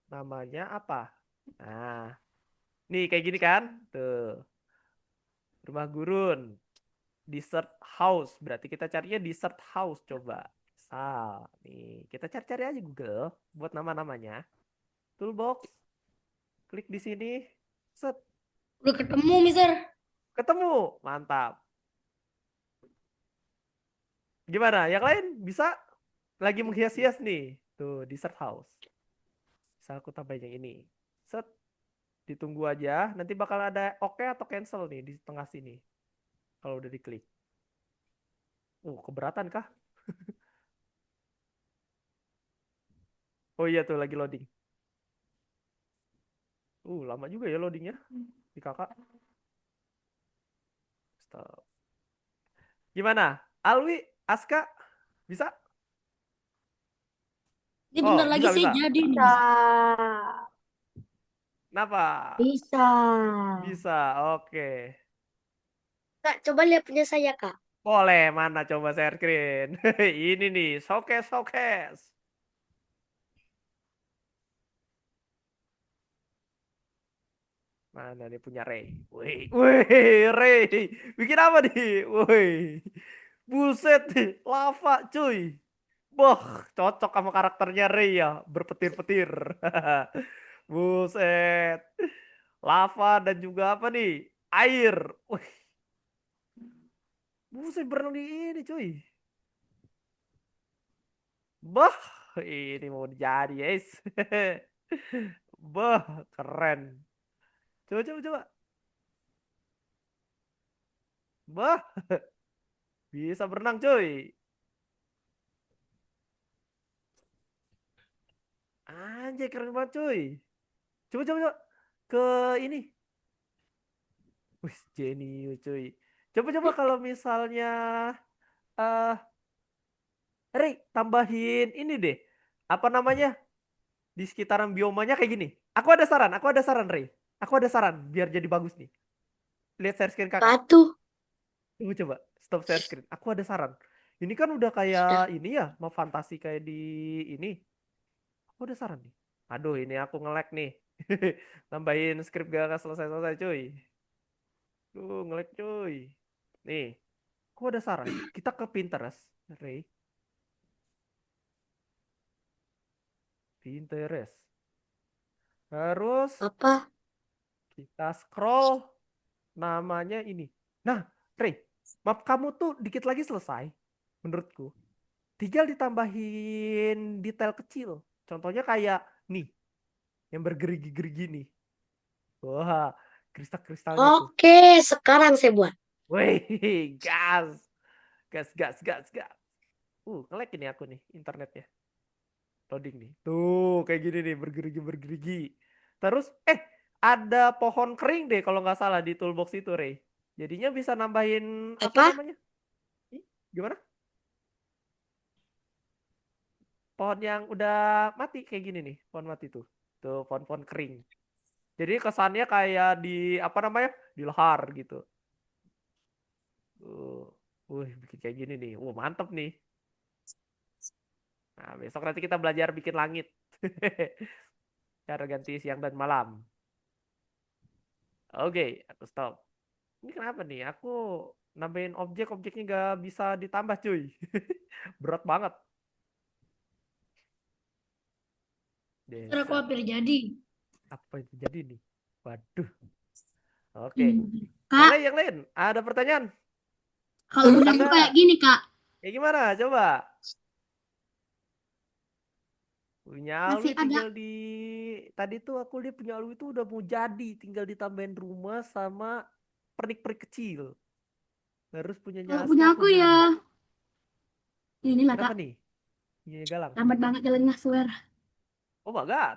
Namanya apa? Nah, nih kayak gini kan? Tuh, rumah gurun. Desert house. Berarti kita carinya desert house coba. Misal, nih kita cari-cari aja Google buat nama-namanya. Toolbox, klik di sini. Set, Udah ketemu, Mister. ketemu. Mantap. Gimana? Yang lain bisa lagi menghias-hias nih. Tuh, desert house. Bisa aku tambahin yang ini. Set, ditunggu aja. Nanti bakal ada oke atau cancel nih di tengah sini. Kalau udah diklik. Keberatan kah? Oh iya tuh lagi loading. Lama juga ya loadingnya di kakak. Stop. Gimana? Alwi, Aska, bisa? Ini bentar lagi Bisa, saya bisa. jadi nih. Bisa. Kenapa? Bisa. Bisa, oke. Kak, coba lihat punya saya, Kak. Boleh, mana coba share screen. Ini nih, showcase, showcase. Mana nih punya Ray? Wih, wih, Ray. Bikin apa nih? Wih. Buset, lava cuy. Boh, cocok sama karakternya Ray ya, berpetir-petir. Buset. Lava dan juga apa nih? Air. Wih, buset berenang di ini cuy. Bah, ini mau jadi, guys. Bah, keren. Coba, coba, coba. Bah, bisa berenang cuy. Anjay, keren banget cuy. Coba, coba, coba. Ke ini. Wih, jenius cuy. Coba, coba kalau misalnya eh Rik, tambahin ini deh. Apa namanya? Di sekitaran biomanya kayak gini. Aku ada saran, Ray. Aku ada saran biar jadi bagus nih. Lihat share screen kakak. Satu. Coba, coba. Stop share screen. Aku ada saran. Ini kan udah kayak Sudah. ini ya, mau fantasi kayak di ini. Aku ada saran nih. Aduh, ini aku nge-lag nih. Tambahin script gak selesai-selesai, cuy. Nge-lag, cuy. Nih, aku ada saran. Kita ke Pinterest, Ray. Pinterest. Terus Apa? kita scroll namanya ini. Nah, Ray, map kamu tuh dikit lagi selesai. Menurutku. Tinggal ditambahin detail kecil. Contohnya kayak nih, yang bergerigi-gerigi nih. Wah, kristal-kristalnya tuh. Oke, sekarang saya buat. Wih, gas. Gas, gas, gas, gas. Nge-lag ini aku nih, internetnya. Loading nih. Tuh, kayak gini nih, bergerigi-bergerigi. Terus, ada pohon kering deh kalau nggak salah di toolbox itu, Ray. Jadinya bisa nambahin, apa Apa? namanya? Gimana? Pohon yang udah mati kayak gini nih, pohon mati tuh. Tuh, pohon-pohon kering. Jadi kesannya kayak di, apa namanya? Di lahar gitu. Bikin kayak gini nih. Mantep nih. Nah, besok nanti kita belajar bikin langit. Cara ganti siang dan malam. Oke, aku stop. Ini kenapa nih? Aku nambahin objek-objeknya gak bisa ditambah cuy. Berat banget. Ntar aku Desa. hampir jadi. Apa yang terjadi nih? Waduh. Oke. Kak, Yang lain. Ada pertanyaan? kalau udah Ada. tuh kayak gini, Kak. Ya gimana? Coba. Punya Alwi Masih ada. tinggal di... Tadi tuh aku lihat punya Alwi itu udah mau jadi. Tinggal ditambahin rumah sama pernik-pernik kecil. Terus punyanya Kalau Aska punya aku aku belum. ya, inilah, Kenapa Kak. nih? Punyanya Galang. Lambat banget jalannya, swear. Oh my God.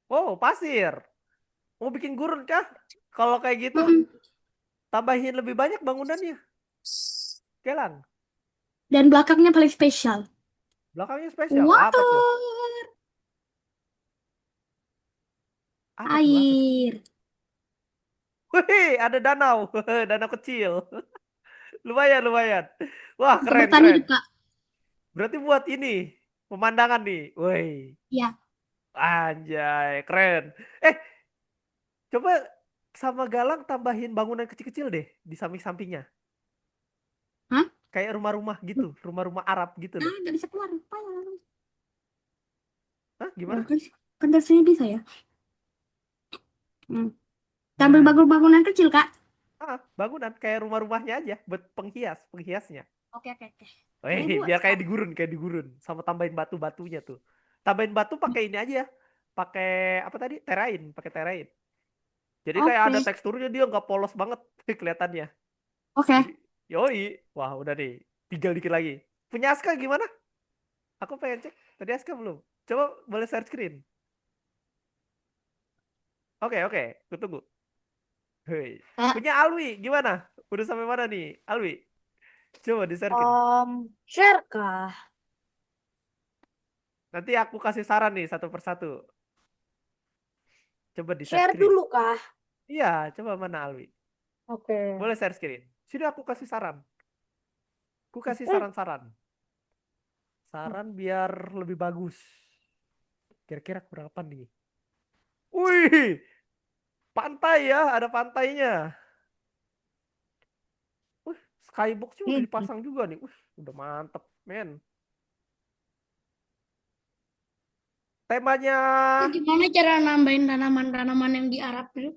Oh, pasir. Mau bikin gurun kah? Kalau kayak gitu, Mm-mm. tambahin lebih banyak bangunannya. Galang. Dan belakangnya paling spesial. Belakangnya spesial. Apa tuh? Water. Apa tuh? Apa tuh? Air. Wih, ada danau. Danau kecil. Lumayan, lumayan. Wah, Untuk keren, bertahan keren. hidup, Kak. Berarti buat ini, pemandangan nih. Wih, Ya. anjay, keren. Eh, coba sama Galang tambahin bangunan kecil-kecil deh di samping-sampingnya. Hah? Kayak rumah-rumah gitu, rumah-rumah Arab gitu loh. Nggak bisa keluar. Payah. Hah, Oh, gimana? kan dari sini bisa ya? Sambil Nah, bangun-bangunan kecil, Kak. bangunan kayak rumah-rumahnya aja buat penghiasnya. Oke, oke, oke. Wih, 1000 biar kayak Aska. kayak di gurun, sama tambahin batu-batunya tuh. Tambahin batu pakai ini aja ya. Pakai apa tadi? Terain, pakai terain. Jadi kayak Oke, ada teksturnya, dia nggak polos banget kelihatannya. oke. Jadi, yoi. Wah, udah nih. Tinggal dikit lagi. Punya Aska gimana? Aku pengen cek. Tadi Aska belum. Coba boleh share screen. Oke, oke. Aku tunggu. Hei. Ah, Punya Alwi gimana? Udah sampai mana nih, Alwi? Coba di share screen. share kah? Nanti aku kasih saran nih satu persatu. Coba di share Share screen. dulu kah? Iya, coba mana Alwi? Oke. Boleh share screen. Sini aku kasih saran. Aku kasih Hmm. saran-saran. Saran biar lebih bagus. Kira-kira berapa nih? Wih, pantai ya, ada pantainya. Wih, skyboxnya udah Ini. dipasang juga nih. Wih, udah mantep, men. Temanya Itu gimana cara nambahin tanaman-tanaman yang di Arab itu?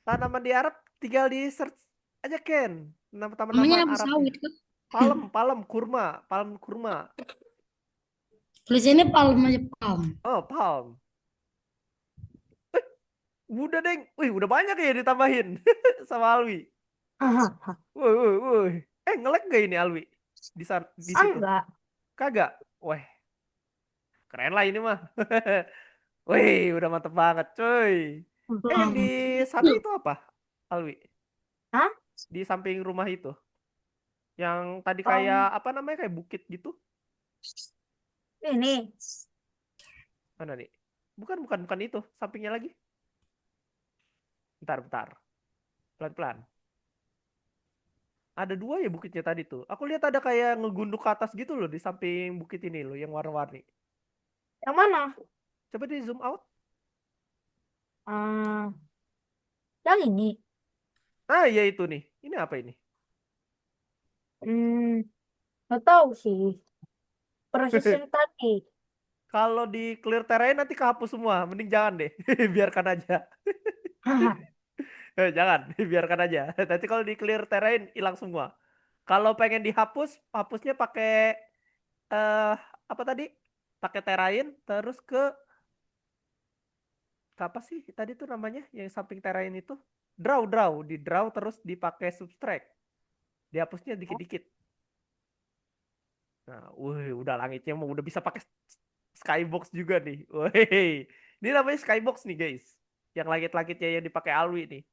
tanaman di Arab, tinggal di search aja Ken. Nama Namanya tanaman apa Arabnya. sawit kan? Palem, palem, kurma, palem kurma. Tulisannya palm aja palm. Oh, palm. Udah deng. Wih, udah banyak ya ditambahin sama Alwi. Aha. Woi, woi, woi. Nge-lag gak ini Alwi? Di situ. Enggak. Kagak. Weh, keren lah ini mah. Wih, udah mantep banget, coy. Yang di sana itu apa, Alwi? Hah? Di samping rumah itu. Yang tadi kayak Um, apa namanya, kayak bukit gitu. ini. Mana nih? Bukan itu. Sampingnya lagi. Bentar, bentar. Pelan-pelan. Ada dua ya bukitnya tadi tuh. Aku lihat ada kayak ngegunduk ke atas gitu loh di samping bukit ini loh yang warna-warni. Yang mana? Coba di zoom out. Ah, yang ini. Ah, ya itu nih. Ini apa ini? Hmm, nggak tahu sih. Proses yang tadi. Kalau di clear terrain nanti kehapus semua. Mending jangan deh. Biarkan aja. Haha. Jangan, biarkan aja. Nanti kalau di clear terrain hilang semua. Kalau pengen dihapus, hapusnya pakai apa tadi? Pakai terrain terus ke apa sih tadi tuh namanya yang samping terrain itu? Draw, di draw terus dipakai subtract. Dihapusnya dikit-dikit. Nah, wih, udah langitnya mau udah bisa pakai skybox juga nih. Wih, ini namanya skybox nih guys. Yang langit-langitnya yang dipakai Alwi nih.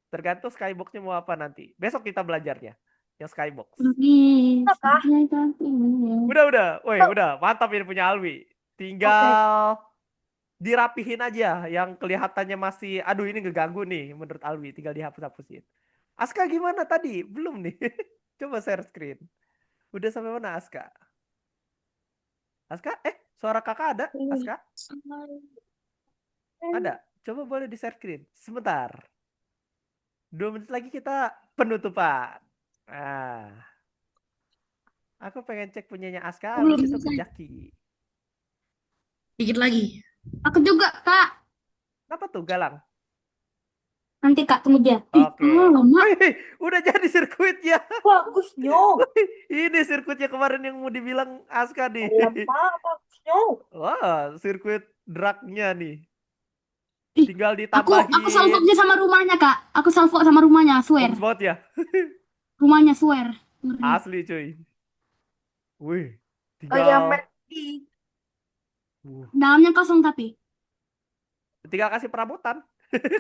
Tergantung skyboxnya mau apa nanti. Besok kita belajarnya. Yang skybox. Apakah? Udah. Woi, udah. Mantap ini punya Alwi. Oke. Tinggal dirapihin aja yang kelihatannya masih aduh ini ngeganggu nih menurut Alwi, tinggal dihapus-hapusin. Aska gimana tadi? Belum nih. Coba share screen. Udah sampai mana Aska? Aska? Suara kakak ada? Aska? Ada. Coba boleh di share screen. Sebentar. 2 menit lagi kita penutupan. Nah, aku pengen cek punyanya Aska, Belum habis itu ke selesai. Jaki. Dikit lagi. Aku juga, Kak. Kenapa tuh Galang? Nanti Kak tunggu dia. Oke. Lama. Wih, udah jadi sirkuitnya. Bagus, Nyo. Wih, ini sirkuitnya kemarin yang mau dibilang Aska nih. Lemah, bagus, Nyo. Wah, sirkuit dragnya nih. Ih, Tinggal aku salvok ditambahin. dia sama rumahnya, Kak. Aku salvok sama rumahnya, swear. Bagus banget ya. Rumahnya swear. Ngeri. Asli cuy. Wih, Kayak tinggal Messi. Dalamnya kosong tapi. tinggal kasih perabotan.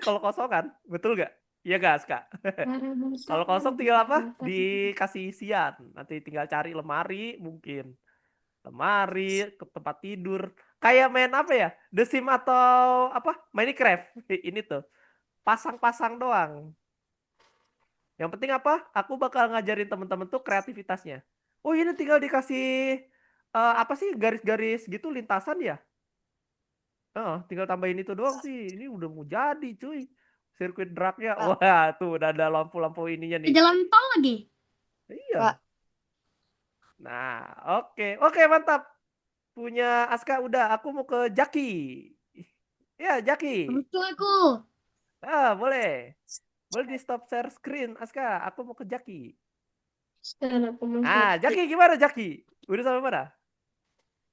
Kalau kosongan, betul gak? Iya gak, Aska? Kalau kosong tinggal apa? Dikasih isian. Nanti tinggal cari lemari mungkin. Lemari, ke tempat tidur. Kayak main apa ya? The Sim atau apa? Minecraft. Ini tuh. Pasang-pasang doang. Yang penting apa? Aku bakal ngajarin temen-temen tuh kreativitasnya. Oh ini tinggal dikasih apa sih garis-garis gitu lintasan ya? Tinggal tambahin itu doang sih. Ini udah mau jadi cuy. Sirkuit dragnya. Kak, Wah tuh udah ada lampu-lampu ininya Di nih. jalan tol lagi. Iya. Kak. Nah oke. Oke mantap. Punya Aska udah. Aku mau ke Jaki. Ya Jaki. Lucu aku. Boleh. Boleh di stop share screen, Aska. Aku mau ke Jaki. Sekarang aku mau Ah, skip. Jaki gimana Jaki? Udah sampai mana?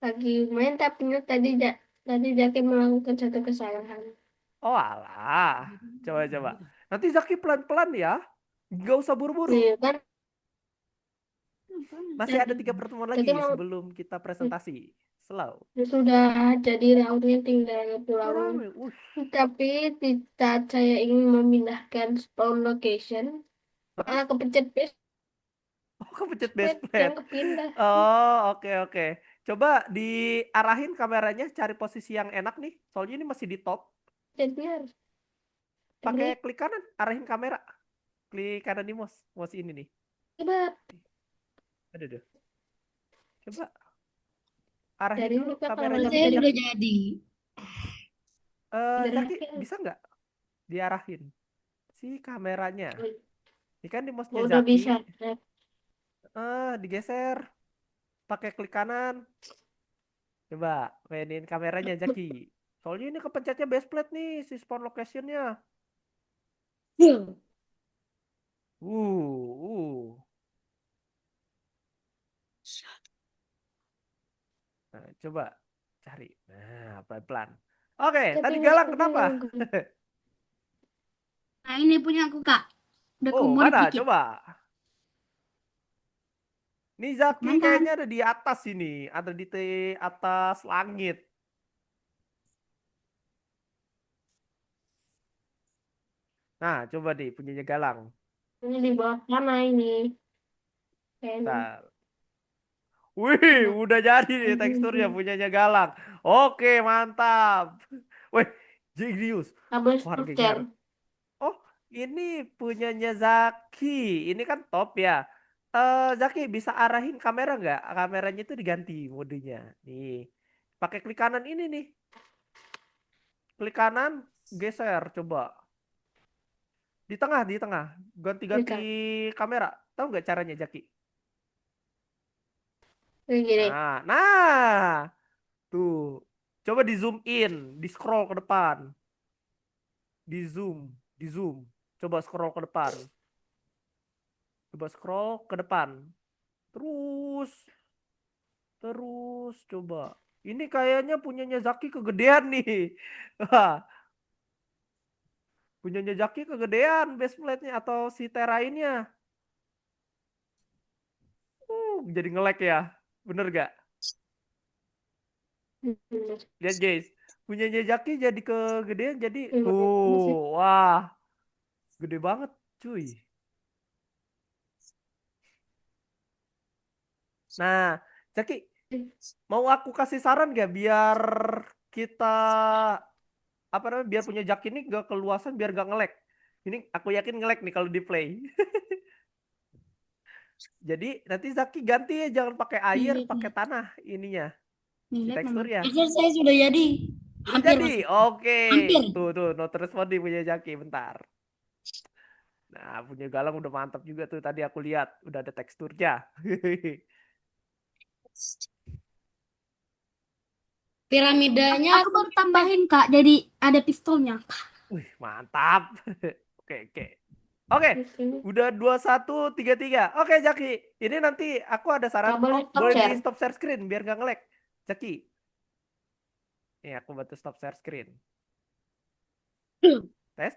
Lagi main tapi tadi Jaki melakukan satu kesalahan. Oh alah. Coba. Nanti Zaki pelan-pelan ya. Gak usah buru-buru. Iya kan? Masih ada 3 pertemuan Jaki lagi mau sebelum kita presentasi. Slow. sudah jadi roundnya tinggal Oh, pulang. rame. Tapi di saat saya ingin memindahkan spawn location, Hah? kepencet base Oh, kepencet base plate yang plate. kepindah. Oh, oke. Coba diarahin kameranya cari posisi yang enak nih. Soalnya ini masih di top. Jadi harus Pakai ini klik kanan, arahin kamera. Klik kanan di mouse. Mouse ini nih. hebat. Aduh. Coba arahin Dari dulu lupa kalau kameranya Saya punya udah Jaki. jadi. dari Jaki, Jaki bisa nggak diarahin si kameranya? Ini kan di mouse-nya udah Zaki. bisa. Digeser. Pakai klik kanan. Coba mainin kameranya Jaki. Soalnya ini kepencetnya base plate nih si spawn location-nya. Uh. Nah, coba cari. Nah, pelan-pelan. Oke, Tapi tadi nggak Galang seperti kenapa? yang Nah, ini punya aku, Kak. Udah aku Oh, modif mana? dikit. Coba. Nih Zaki Mantap. kayaknya ada di atas ini. Ada di atas langit. Nah, coba deh punyanya Galang. ini di bawah sana ini. Kayaknya. Bentar. Wih, Nah, udah jadi nih teksturnya punyanya Galang. Oke, mantap. Wih, Jigrius. kabel Warga struktur. Oh, ini punyanya Zaki. Ini kan top ya. Zaki bisa arahin kamera nggak? Kameranya itu diganti modenya. Nih, pakai klik kanan ini nih. Klik kanan, geser coba. Di tengah. Ganti-ganti Bukan. kamera. Tahu nggak caranya, Zaki? Kayak gini. Nah, tuh. Coba di zoom in, di scroll ke depan. Di zoom. Coba scroll ke depan. Coba scroll ke depan. Terus coba. Ini kayaknya punyanya Zaki kegedean nih. Wah, punyanya Zaki kegedean base plate-nya atau si Terainnya. Jadi nge-lag ya. Bener gak? Lihat guys. Punyanya Zaki jadi kegedean jadi tuh. Wah. Gede banget cuy. Nah, Zaki, mau aku kasih saran gak biar kita apa namanya biar punya Zaki ini gak keluasan biar gak nge-lag. Ini aku yakin nge-lag nih kalau di play. Jadi nanti Zaki ganti ya jangan pakai air, pakai tanah ininya. Nih, Si lihat nomor. teksturnya. Tekstur saya sudah jadi. Udah Hampir, jadi. Mas. Oke. Hampir. Tuh not responding punya Zaki bentar. Nah, punya Galang udah mantap juga tuh tadi aku lihat, udah ada teksturnya. Piramidanya Aku baru tambahin, Kak. Jadi ada pistolnya. Wih, mantap. Oke, udah 2133. Oke, Zaki. Ini nanti aku ada saran. Kabel stop Boleh share. di stop share screen biar gak nge-lag. Zaki. Nih, aku bantu stop share screen. Tes.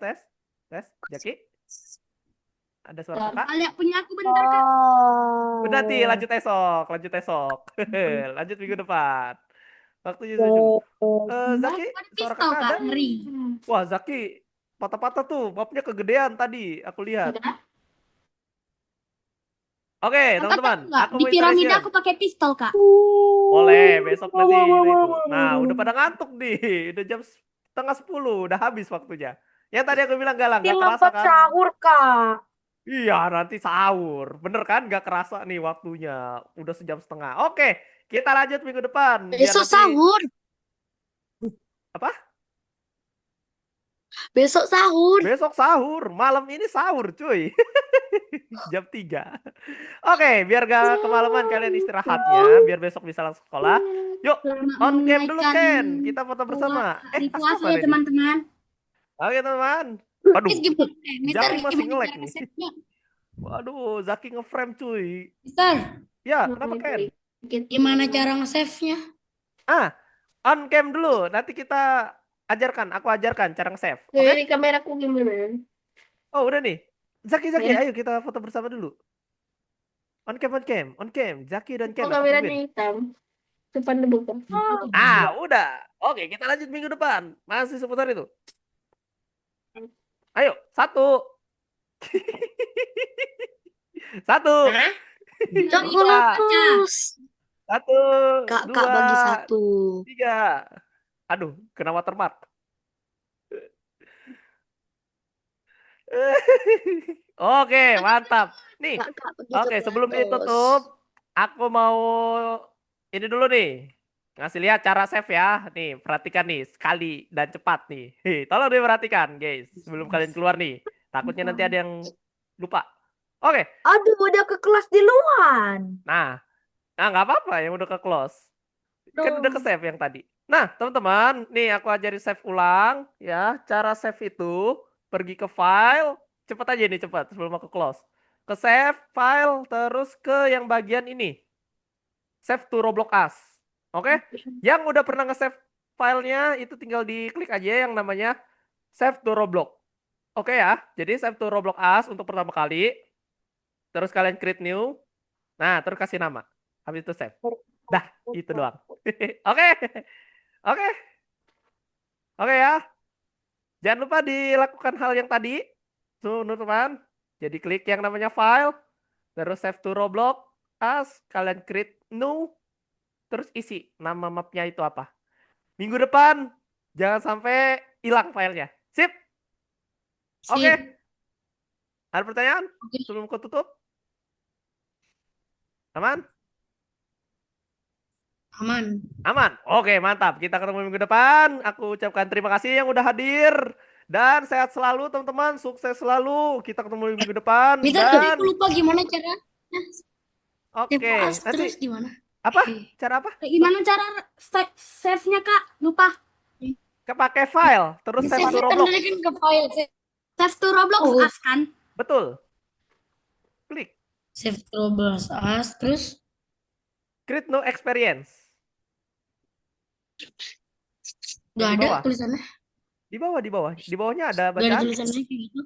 Zaki. Ada suara kakak? Lihat punya aku bentar, Kak. Udah nanti lanjut esok. Lanjut minggu depan. Waktunya sudah cukup. Zaki, Ada suara pistol, kakak Kak. ada? Ngeri. Wah, Zaki patah-patah tuh. Mapnya kegedean tadi. Aku lihat. Udah. Oke, Kakak teman-teman. tahu nggak? Aku Di mau piramida introduction. aku pakai pistol, Kak. Boleh, besok nanti itu. Nah, udah pada ngantuk nih. Udah jam setengah 10. Udah habis waktunya. Yang tadi aku bilang Galang, gak kerasa kan? sahur, Kak. Iya, nanti sahur. Bener kan? Gak kerasa nih waktunya. Udah sejam setengah. Oke, kita lanjut minggu depan. Biar Besok nanti... sahur. Apa? Besok sahur. Besok sahur. Malam ini sahur, cuy. Jam 3. Oke, biar gak kemalaman kalian istirahatnya. Biar besok bisa langsung sekolah. Yuk, Selamat on cam dulu menunaikan Ken. Kita foto bersama. hari Askar puasa mana ya, nih? teman-teman. Oke, teman-teman. Waduh, Gimana? Mister, Zaki masih gimana nge-lag cara nih. save-nya? Waduh, Zaki nge-frame cuy. Mister, Ya, Nah, kenapa Ken? dikit gimana dulu. cara nge-save-nya? Ah, on cam dulu. Nanti kita ajarkan. Aku ajarkan cara nge-save. Tuh, Oke? ini kameraku gimana? Oh, udah nih. Zaki, Ya, ayo kita foto bersama dulu. On cam, on cam, on cam. Zaki dan oh Ken, aku kameranya tungguin. hitam. Depan dibuka. Udah. Oke, kita lanjut minggu depan. Masih seputar itu. Ayo, satu. Satu. Hah? Aku Dua. lulus. Satu. Kak Dua. bagi satu. Tiga. Aduh, kena watermark. Oke, mantap. Nih, Kak bagi oke, sebelum 100. ditutup, aku mau ini dulu nih. Ngasih lihat cara save ya. Nih, perhatikan nih, sekali dan cepat nih. Tolong diperhatikan, guys. Sebelum kalian keluar nih. Takutnya nanti ada yang lupa. Oke, Aduh, udah ke kelas duluan. nah, nggak apa-apa yang udah ke close. Kan udah ke Dong. save yang tadi. Nah, teman-teman, nih aku ajarin save ulang ya. Cara save itu pergi ke file, cepet aja nih cepet sebelum aku close. Ke save file terus ke yang bagian ini. Save to Roblox As. Oke? Yang udah pernah nge-save filenya itu tinggal diklik aja yang namanya save to Roblox. Oke ya. Jadi save to Roblox As untuk pertama kali. Terus kalian create new. Nah, terus kasih nama. Habis itu save. Dah, itu doang. Oke. Oke. Oke ya. Jangan lupa dilakukan hal yang tadi. Tuh, teman. Jadi klik yang namanya file. Terus save to Roblox as. Kalian create new. Terus isi nama mapnya itu apa. Minggu depan jangan sampai hilang filenya. Sip? Oke. Sip. Ada pertanyaan? Oke. Sebelum aku tutup? Aman? Aman. Aman. Oke, mantap. Kita ketemu minggu depan. Aku ucapkan terima kasih yang udah hadir. Dan sehat selalu teman-teman. Sukses selalu. Kita ketemu minggu depan. Mister, tapi Dan aku lupa gimana caranya. oke, Save as nanti terus gimana? apa? Eh, Cara apa? Gimana cara save-nya, Kak? Lupa. Pakai file, terus Di save to save kan Roblox. tadi kan ke file. Save to Roblox Oh. as kan? Betul. Klik. Save to Roblox as terus Create no experience. nggak Di ada bawah. tulisannya. Di bawah. Di bawahnya ada Nggak ada bacaan. tulisannya kayak gitu.